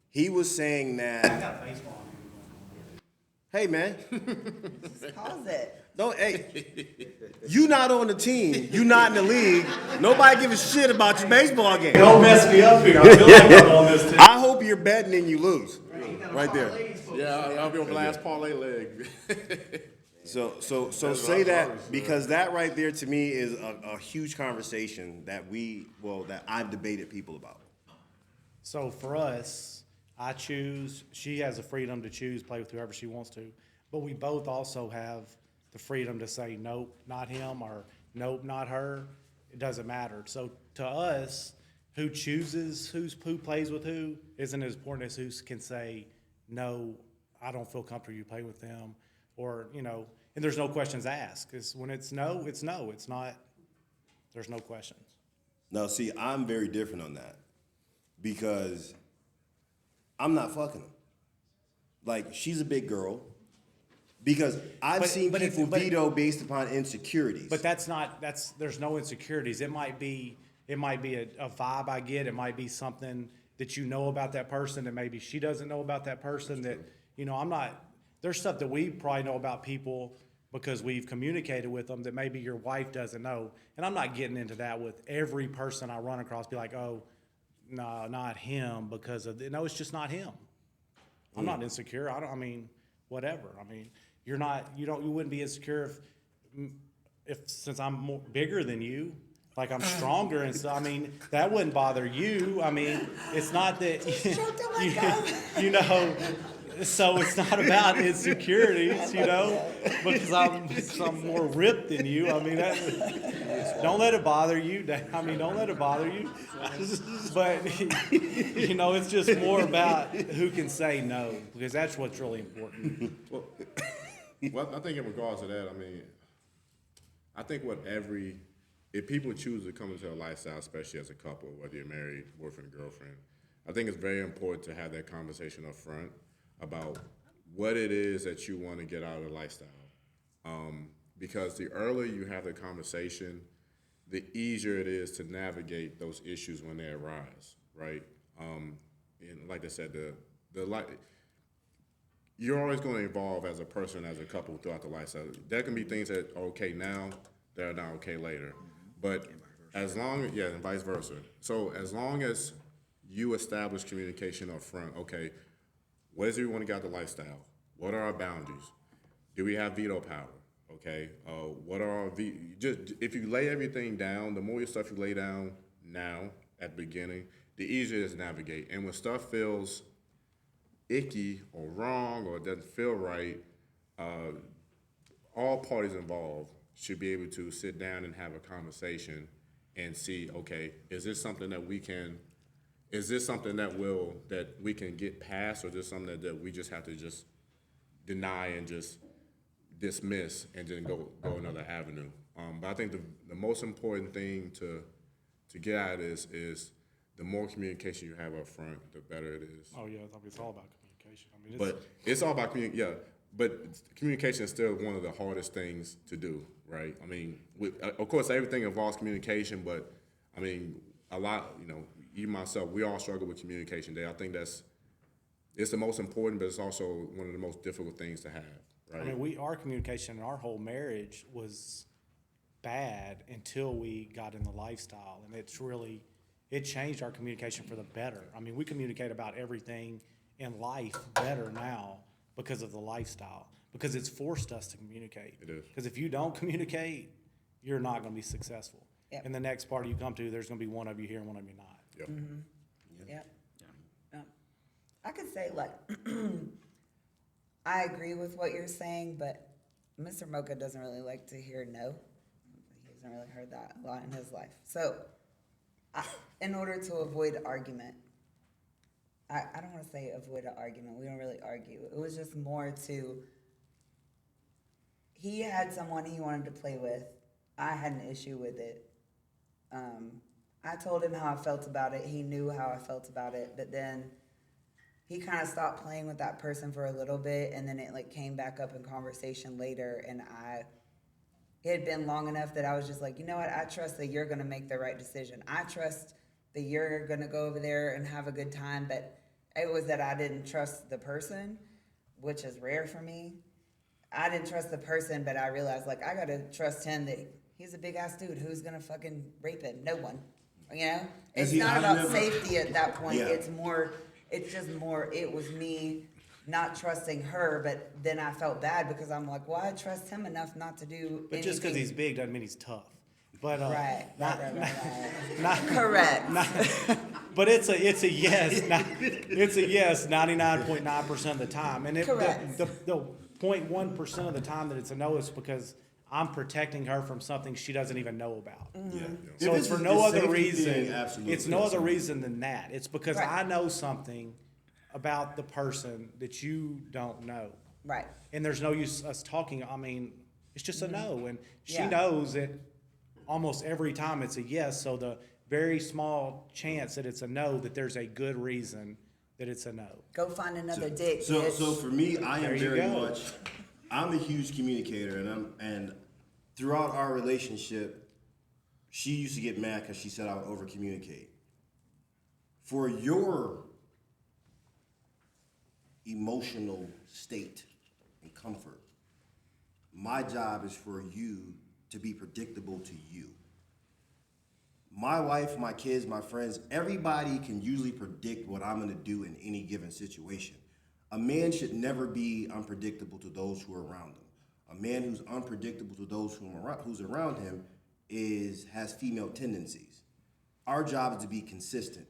He was saying I that, got baseball. hey, man, Just pause it. don't, hey, you not on the team, you not in the league, nobody give a shit about your baseball game. Don't mess me up here. I feel like I'm on this team. I hope you're betting and you lose, right there. Yeah, I'll be on the last parlay leg. So say that, because that right there to me is a huge conversation that that I've debated people about. So for us, I choose, she has the freedom to choose, play with whoever she wants to, but we both also have the freedom to say, nope, not him, or nope, not her. It doesn't matter. So to us, who chooses who plays with who isn't as important as who can say, no, I don't feel comfortable you play with them, or, you know, and there's no questions asked, because when it's no, it's no. It's not, there's no questions. Now, see, I'm very different on that, because I'm not fucking them. Like, she's a big girl, because I've seen people veto based upon insecurities. But there's no insecurities. It might be a vibe I get. It might be something that you know about that person that maybe she doesn't know about that person. That, you know, there's stuff that we probably know about people because we've communicated with them that maybe your wife doesn't know. And I'm not getting into that with every person I run across, be like, oh, no, not him because of, no, it's just not him. I'm not insecure. I mean, whatever. I mean, you wouldn't be insecure if since I'm bigger than you, like I'm stronger and so, I mean, that wouldn't bother you. I mean, it's not that, you know, so it's not about insecurities, you know, because I'm more ripped than you. I mean, don't let it bother you. I mean, don't let it bother you. But, you know, it's just more about who can say no, because that's what's really important. Well, I think in regards to that, I mean, I think if people choose to come into a lifestyle, especially as a couple, whether you're married, boyfriend, girlfriend, I think it's very important to have that conversation up front about what it is that you want to get out of the lifestyle. Because the earlier you have the conversation, the easier it is to navigate those issues when they arise, right? And like I said, you're always going to evolve as a person, as a couple throughout the lifestyle. There can be things that are okay now that are not okay later. But as long as, and vice versa. So as long as you establish communication up front, okay, what is it we want to get out of the lifestyle? What are our boundaries? Do we have veto power? Okay, what are our just if you lay everything down, the more your stuff you lay down now at the beginning, the easier it is to navigate. And when stuff feels icky or wrong or doesn't feel right, all parties involved should be able to sit down and have a conversation and see, okay, is this something that we can get past, or is this something that we just have to just deny and just dismiss and then go another avenue? But I think the most important thing to get at is the more communication you have up front, the better it is. Oh yeah, it's all about communication. I mean, But it's all about but communication is still one of the hardest things to do, right? I mean, of course, everything involves communication, but I mean, a lot, you know, even myself, we all struggle with communication there. I think it's the most important, but it's also one of the most difficult things to have, right? I mean, our communication in our whole marriage was bad until we got in the lifestyle, and it changed our communication for the better. I mean, we communicate about everything in life better now because of the lifestyle, because it's forced us to communicate. It is. Because if you don't communicate, you're not going to be successful. Yep. And the next party you come to, there's going to be one of you here and one of you not. Yep. Yep. I could say, like, I agree with what you're saying, but Mr. Mocha doesn't really like to hear no. He hasn't really heard that a lot in his life. So, in order to avoid argument, I don't want to say avoid an argument. We don't really argue. It was just more to, he had someone he wanted to play with. I had an issue with it. I told him how I felt about it. He knew how I felt about it, but then he kind of stopped playing with that person for a little bit, and then it like came back up in conversation later, and it had been long enough that I was just like, you know what, I trust that you're going to make the right decision. I trust that you're going to go over there and have a good time, but it was that I didn't trust the person, which is rare for me. I didn't trust the person, but I realized, like, I got to trust him that he's a big-ass dude. Who's going to fucking rape him? No one. You know? It's not about safety at that point. Yeah. It was me not trusting her, but then I felt bad because I'm like, well, I trust him enough not to do But just because he's big doesn't mean he's tough. But right. not correct. But it's a yes. It's a yes 99.9% of the time, and Correct. the 0.1% of the time that it's a no is because I'm protecting her from something she doesn't even know about. Mm-hmm. Yeah. So If it's for the no other safety reason. thing, absolutely. It's no other reason than that. It's because Right. I know something about the person that you don't know. Right. And there's no use us talking. I mean, it's just a no. And she Yeah. knows that almost every time it's a yes. So the very small chance that it's a no, that there's a good reason that it's a no. Go find another dick. So bitch. for me, I am There you very go. much. I'm a huge communicator, and throughout our relationship, she used to get mad because she said I would over communicate. for your emotional state and comfort, my job is for you to be predictable to you. My wife, my kids, my friends, everybody can usually predict what I'm gonna do in any given situation. A man should never be unpredictable to those who are around him. A man who's unpredictable to those who's around him has female tendencies. Our job is to be consistent.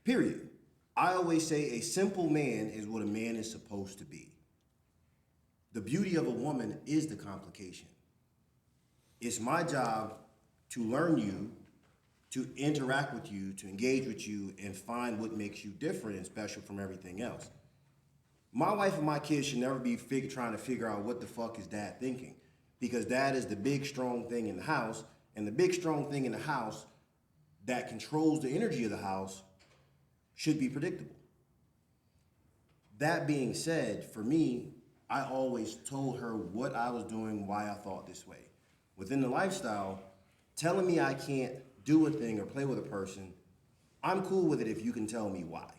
Period. I always say a simple man is what a man is supposed to be. The beauty of a woman is the complication. It's my job to learn you, to interact with you, to engage with you, and find what makes you different and special from everything else. My wife and my kids should never be trying to figure out what the fuck is dad thinking, because dad is the big, strong thing in the house, and the big, strong thing in the house that controls the energy of the house should be predictable. That being said, for me, I always told her what I was doing, why I thought this way. Within the lifestyle, telling me I can't do a thing or play with a person, I'm cool with it if you can tell me why.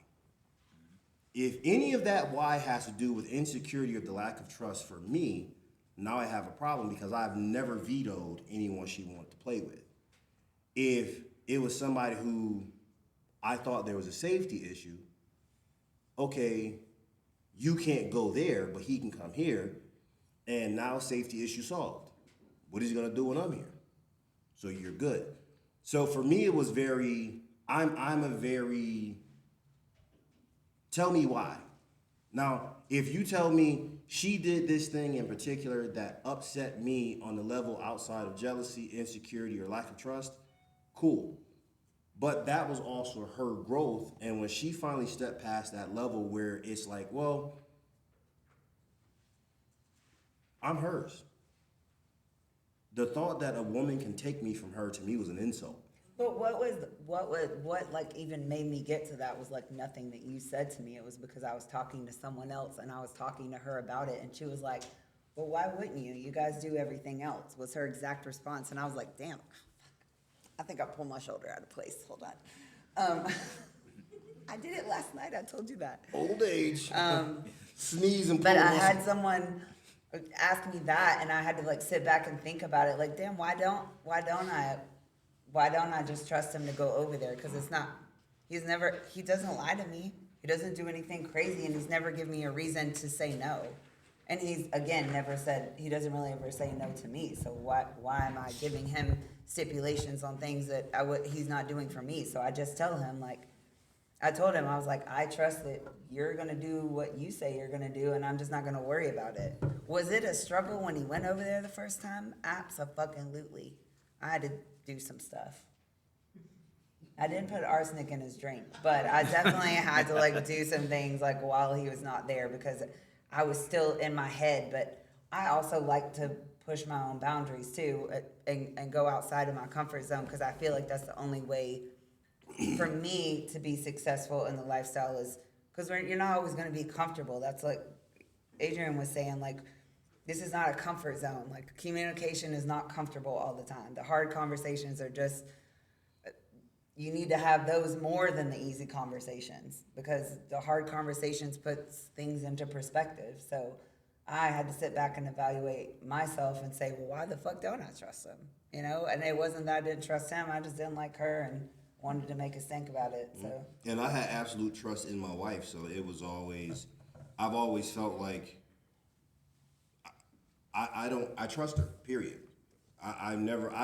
If any of that why has to do with insecurity or the lack of trust for me, now I have a problem, because I've never vetoed anyone she wanted to play with. If it was somebody who I thought there was a safety issue, okay, you can't go there, but he can come here, and now safety issue solved. What is he gonna do when I'm here? So you're good. So for me, it was tell me why. Now, if you tell me she did this thing in particular that upset me on the level outside of jealousy, insecurity, or lack of trust, cool. But that was also her growth. And when she finally stepped past that level where it's like, well, I'm hers. The thought that a woman can take me from her, to me, was an insult. But what like even made me get to that was like nothing that you said to me. It was because I was talking to someone else and I was talking to her about it, and she was like, well, why wouldn't you? You guys do everything else, was her exact response. And I was like, damn, I think I pulled my shoulder out of place. Hold on. I did it last night. I told you that. Old age. Sneeze and pull But I muscle. had someone ask me that, and I had to like sit back and think about it. Like, damn, why don't I just trust him to go over there? Because he doesn't lie to me. He doesn't do anything crazy, and he's never given me a reason to say no. And he's, again, he doesn't really ever say no to me. So why am I giving him stipulations on things that he's not doing for me? So I just tell him, like, I told him, I was like, I trust that you're going to do what you say you're going to do, and I'm just not going to worry about it. Was it a struggle when he went over there the first time? Abso-fucking-lutely. I had to do some stuff. I didn't put arsenic in his drink, but I definitely had to like do some things like while he was not there, because I was still in my head. But I also like to push my own boundaries too, and go outside of my comfort zone, because I feel like that's the only way for me to be successful in the lifestyle, is because you're not always going to be comfortable. That's like Adrian was saying, like, this is not a comfort zone. Like, communication is not comfortable all the time. The hard conversations are just, you need to have those more than the easy conversations, because the hard conversations puts things into perspective. So I had to sit back and evaluate myself and say, well, why the fuck don't I trust him? You know, and it wasn't that I didn't trust him. I just didn't like her and wanted to make us think about it. So. And I had absolute trust in my wife, so it was always, I've always felt like I trust her, period. I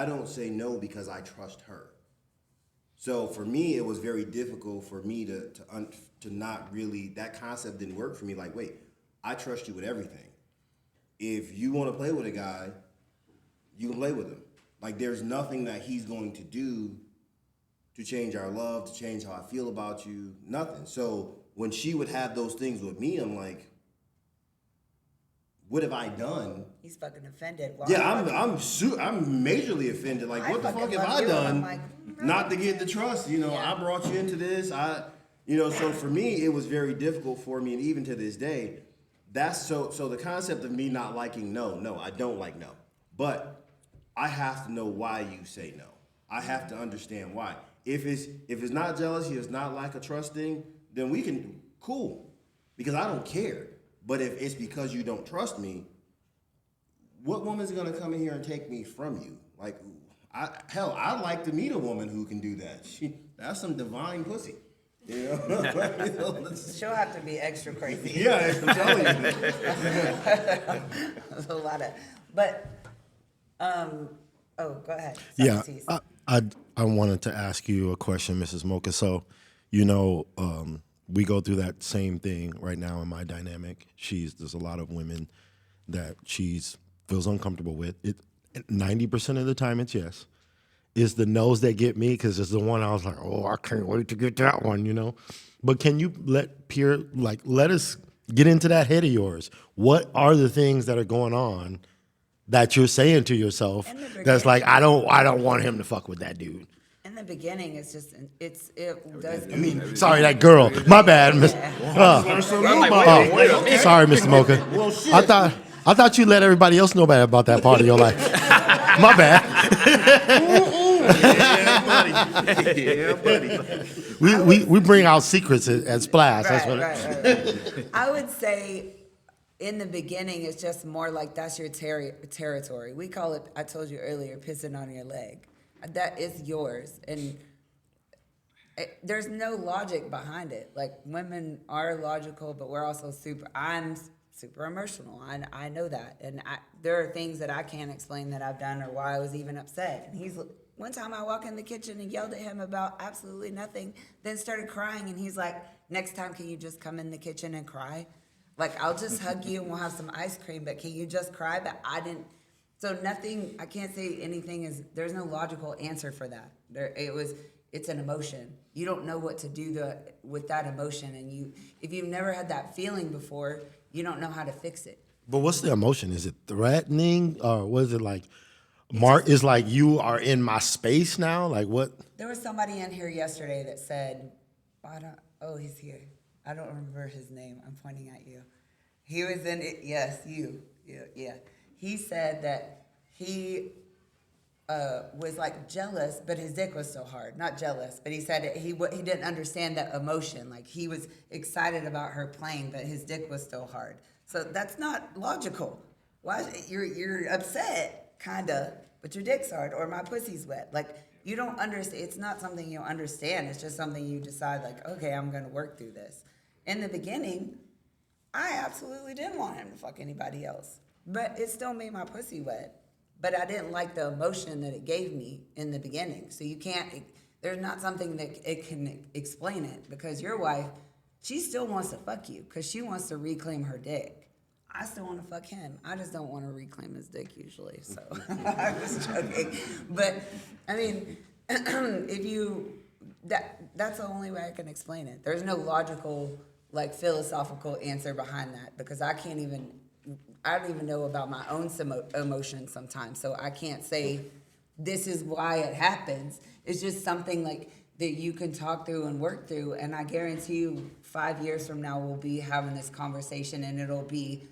don't say no because I trust her. So for me, it was very difficult for me to not really, that concept didn't work for me. Like, wait, I trust you with everything. If you want to play with a guy, you can play with him. Like, there's nothing that he's going to do to change our love, to change how I feel about you, nothing. So when she would have those things with me, I'm like, what have I done? He's fucking offended. Yeah, I'm majorly offended. Like, what the fuck have I done like, not to get the trust? You know, Yeah. I brought you into this. So for me, it was very difficult for me, and even to this day, that's so the concept of me not liking no, I don't like no. But I have to know why you say no. I have to understand why. If it's not jealousy, it's not lack of trusting, then we can cool, because I don't care. But if it's because you don't trust me, what woman's gonna come in here and take me from you? Like, I'd like to meet a woman who can do that. That's some divine pussy. You know? She'll have to be extra crazy. Yeah, I'm telling you. There's a lot of, but, oh, go ahead. Yeah, Socrates. I wanted to ask you a question, Mrs. Mocha. So, you know, we go through that same thing right now in my dynamic. There's a lot of women that feels uncomfortable with. 90% of the time it's yes. It's the no's that get me, because it's the one I was like, oh, I can't wait to get that one, you know? But can you let us get into that head of yours? What are the things that are going on that you're saying to yourself that's like, I don't want him to fuck with that dude? In the beginning, it's just, it does. I mean, sorry, that girl. My bad, Miss. Sorry, Mr. Mocha. I thought you let everybody else know about that part of your life. My bad. Yeah, buddy. We bring out secrets at Splash. That's what. Right. I would say in the beginning, it's just more like that's your territory. We call it, I told you earlier, pissing on your leg. That is yours. And there's no logic behind it. Like, women are logical, but we're also I'm super emotional. I know that. And there are things that I can't explain that I've done or why I was even upset. And one time I walked in the kitchen and yelled at him about absolutely nothing, then started crying, and he's like, next time, can you just come in the kitchen and cry? Like, I'll just hug you and we'll have some ice cream, but can you just cry? But I didn't. So nothing, I can't say anything there's no logical answer for that. It's an emotion. You don't know what to do with that emotion, and if you've never had that feeling before, you don't know how to fix it. But what's the emotion? Is it threatening, or what is it like? Mark is like, you are in my space now. Like, what? There was somebody in here yesterday that said, he's here. I don't remember his name. I'm pointing at you. He was in it. Yes, you. Yeah. He said that he was like jealous, but his dick was so hard. Not jealous, but he said he didn't understand that emotion. Like, he was excited about her playing, but his dick was still hard. So that's not logical. Why you're upset, kinda, but your dick's hard, or my pussy's wet. Like, you don't understand. It's not something you understand. It's just something you decide, like, okay, I'm gonna work through this. In the beginning, I absolutely didn't want him to fuck anybody else, but it still made my pussy wet. But I didn't like the emotion that it gave me in the beginning. So there's not something that it can explain it, because your wife, she still wants to fuck you because she wants to reclaim her dick. I still want to fuck him. I just don't want to reclaim his dick usually. So I'm just joking. But I mean, that's the only way I can explain it. There's no logical, like, philosophical answer behind that, because I don't even know about my own emotions sometimes. So I can't say this is why it happens. It's just something like that you can talk through and work through. And I guarantee you 5 years from now, we'll be having this conversation, and it'll be,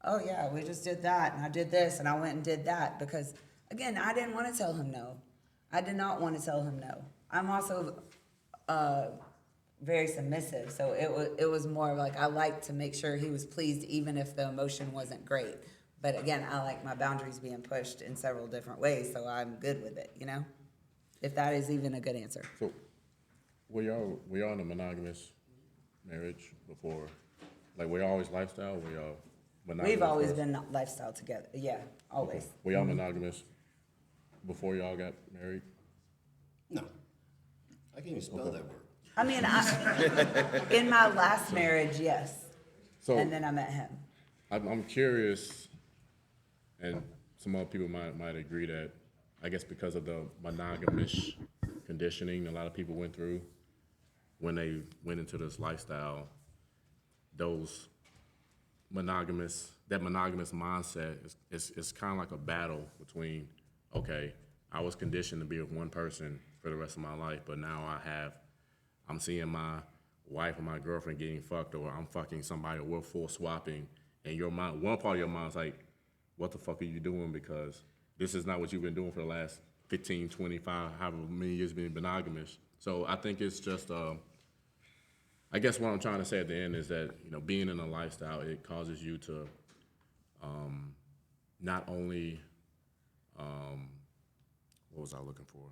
oh yeah, we just did that, and I did this, and I went and did that. Because again, I didn't want to tell him no. I did not want to tell him no. I'm also very submissive, so it was more like I like to make sure he was pleased, even if the emotion wasn't great. But again, I like my boundaries being pushed in several different ways, so I'm good with it, you know? If that is even a good answer. So, were y'all in a monogamous marriage before? Like, were y'all always lifestyle? Were y'all monogamous? We've always been lifestyle together. Yeah, always. Okay. Were y'all monogamous before y'all got married? No. I can't even spell that word. I mean, in my last marriage, yes. So, and then I met him. I'm curious, and some other people might agree that, I guess because of the monogamous conditioning a lot of people went through when they went into this lifestyle, that monogamous mindset is kind of like a battle between, okay, I was conditioned to be with one person for the rest of my life, but now I'm seeing my wife or my girlfriend getting fucked, or I'm fucking somebody, or we're full swapping, and your mind, one part of your mind's like, what the fuck are you doing? Because this is not what you've been doing for the last 15, 25, however many years being monogamous. So I think it's just, I guess what I'm trying to say at the end is that, you know, being in a lifestyle, it causes you to not only, what was I looking for?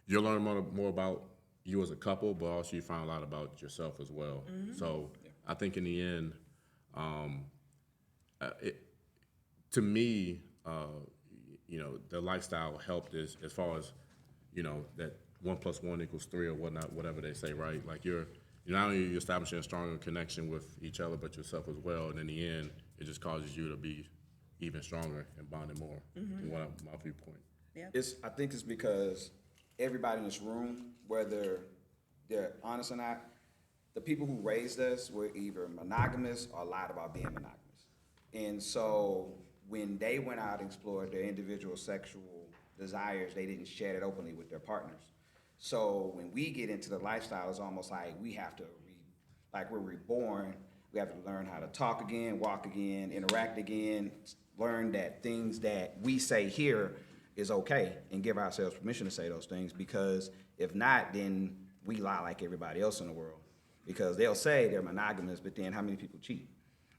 You'll learn more about you as a couple, but also you find a lot about yourself as well. So I think in the end, to me, you know, the lifestyle helped as far as, you know, that 1 + 1 = 3 or whatnot, whatever they say, right? Like you're not only establishing a stronger connection with each other, but yourself as well. And in the end, it just causes you to be even stronger and bonding more. My viewpoint. I think it's because everybody in this room, whether they're honest or not, the people who raised us were either monogamous or lied about being monogamous. And so when they went out and explored their individual sexual desires, they didn't share it openly with their partners. So when we get into the lifestyle, it's almost like we have to, like we're reborn, we have to learn how to talk again, walk again, interact again, learn that things that we say here is okay, and give ourselves permission to say those things, because if not, then we lie like everybody else in the world. Because they'll say they're monogamous, but then how many people cheat?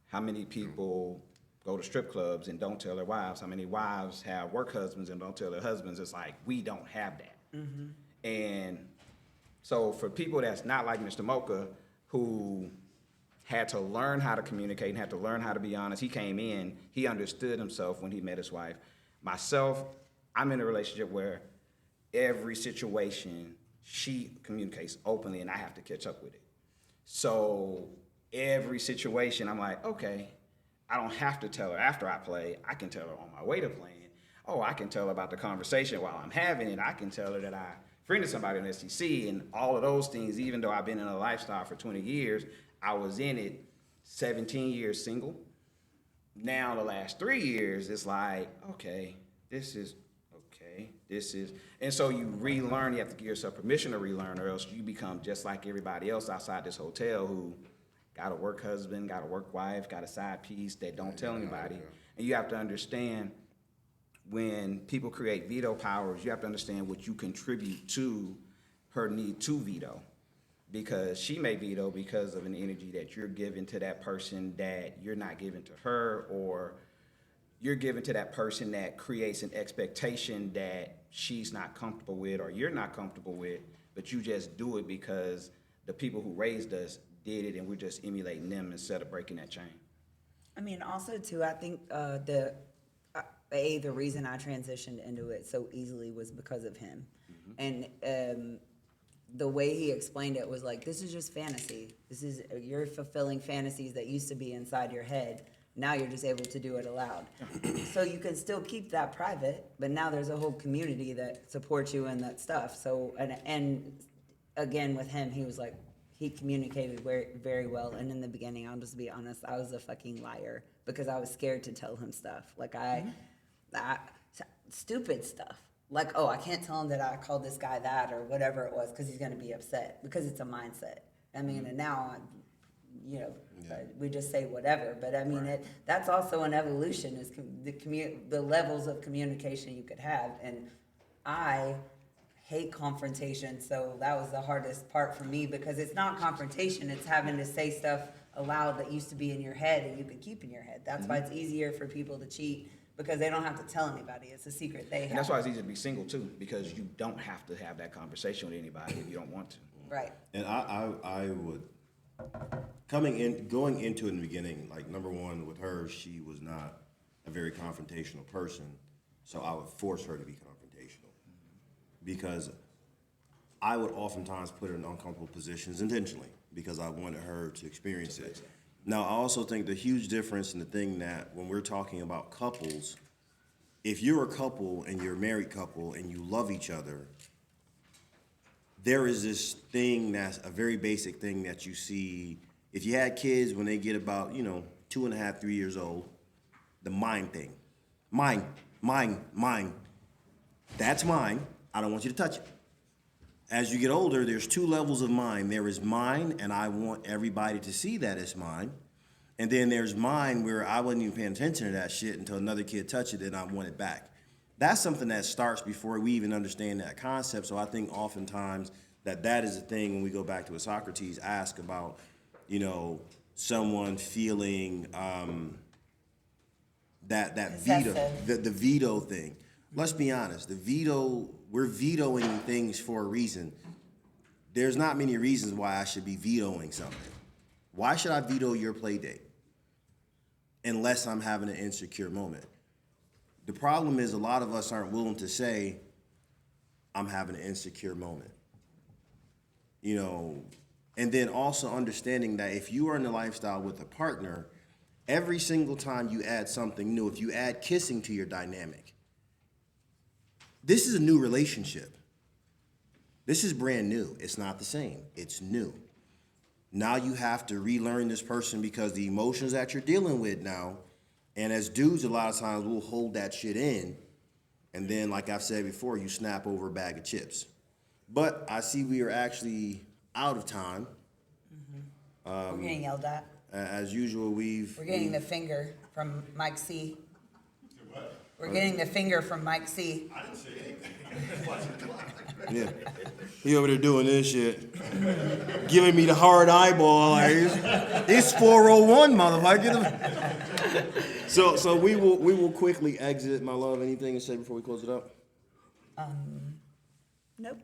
How many people go to strip clubs and don't tell their wives? How many wives have work husbands and don't tell their husbands? It's like, we don't have that. And so for people that's not like Mr. Mocha, who had to learn how to communicate and had to learn how to be honest, he came in, he understood himself when he met his wife. Myself, I'm in a relationship where every situation she communicates openly and I have to catch up with it. So every situation I'm like, okay, I don't have to tell her after I play. I can tell her on my way to playing. Oh, I can tell her about the conversation while I'm having it. I can tell her that I friended somebody on STC and all of those things. Even though I've been in a lifestyle for 20 years, I was in it 17 years single. Now the last 3 years, it's like, okay, this is, and so you relearn, you have to give yourself permission to relearn, or else you become just like everybody else outside this hotel who got a work husband, got a work wife, got a side piece that don't tell anybody. And you have to understand, when people create veto powers, you have to understand what you contribute to her need to veto. Because she may veto because of an energy that you're giving to that person that you're not giving to her, or you're giving to that person that creates an expectation that she's not comfortable with or you're not comfortable with, but you just do it because the people who raised us did it and we're just emulating them instead of breaking that chain. I mean, also too, I think the reason I transitioned into it so easily was because of him. And the way he explained it was like, this is just fantasy. You're fulfilling fantasies that used to be inside your head. Now you're just able to do it aloud. So you can still keep that private, but now there's a whole community that supports you in that stuff. So, and again, with him, he was like, he communicated very, very well. And in the beginning, I'll just be honest, I was a fucking liar because I was scared to tell him stuff. Like stupid stuff. Like, oh, I can't tell him that I called this guy that or whatever it was because he's going to be upset, because it's a mindset. I mean, and now, we just say whatever. But I mean, that's also an evolution, is the levels of communication you could have. And I hate confrontation, so that was the hardest part for me, because it's not confrontation, it's having to say stuff aloud that used to be in your head and you could keep in your head. That's why it's easier for people to cheat, because they don't have to tell anybody. It's a secret they have. And that's why it's easy to be single too, because you don't have to have that conversation with anybody if you don't want to. Right. And I would, going into it in the beginning, like, number one, with her, she was not a very confrontational person, so I would force her to be confrontational, because I would oftentimes put her in uncomfortable positions intentionally because I wanted her to experience it. Now, I also think the huge difference in the thing that when we're talking about couples, if you're a couple and you're a married couple and you love each other, there is this thing that's a very basic thing that you see. If you had kids, when they get about, 2.5, 3 years old, the mine thing. Mine. That's mine. I don't want you to touch it. As you get older, there's two levels of mine. There is mine, and I want everybody to see that it's mine. And then there's mine, where I wasn't even paying attention to that shit until another kid touched it, and I want it back. that's something that starts before we even understand that concept. So I think oftentimes that is a thing when we go back to what Socrates asked about, you know, someone feeling that veto, Possessive. the veto thing. Let's be honest, we're vetoing things for a reason. There's not many reasons why I should be vetoing something. Why should I veto your play date? Unless I'm having an insecure moment. The problem is a lot of us aren't willing to say, I'm having an insecure moment. You know, and then also understanding that if you are in the lifestyle with a partner, every single time you add something new, if you add kissing to your dynamic, this is a new relationship. This is brand new. It's not the same. It's new. Now you have to relearn this person because the emotions that you're dealing with now, and as dudes, a lot of times we'll hold that shit in, and then, like I've said before, you snap over a bag of chips. But I see we are actually out of time. We're getting yelled at. As usual, we're getting the finger from Mike C. We're getting the finger from Mike C. I didn't say anything. Yeah. He over there doing this shit. Giving me the hard eyeball. Like, it's 401, motherfucker. So we will quickly exit, my love. Anything to say before we close it up? Nope.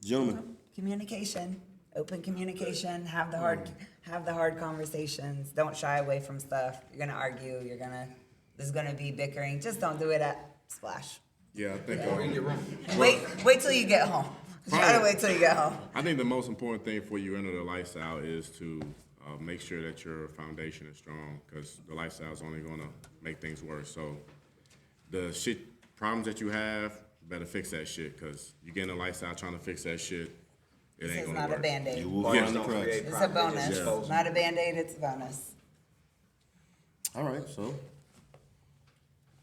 Gentlemen. Communication, open communication, have the hard conversations. Don't shy away from stuff. You're gonna argue, there's gonna be bickering. Just don't do it at Splash. Yeah, I think. Wait till you get home. Try to wait till you get home. I think the most important thing for you enter the lifestyle is to make sure that your foundation is strong, because the lifestyle is only going to make things worse. So the problems that you have, better fix that shit, because you get in a lifestyle trying to fix that shit, it This ain't is going to not work. a Band-Aid. You will Yes, find the don't crux. create It's a problems, bonus. just expose them. Not a Band-Aid, it's a bonus. All right, so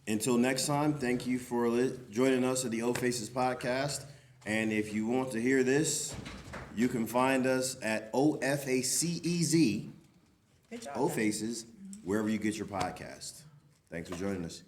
until next time, thank you for joining us at the O Faces podcast. And if you want to hear this, you can find us at OFACEZ, Good job. O Faces, wherever you get your podcast. Thanks for joining us.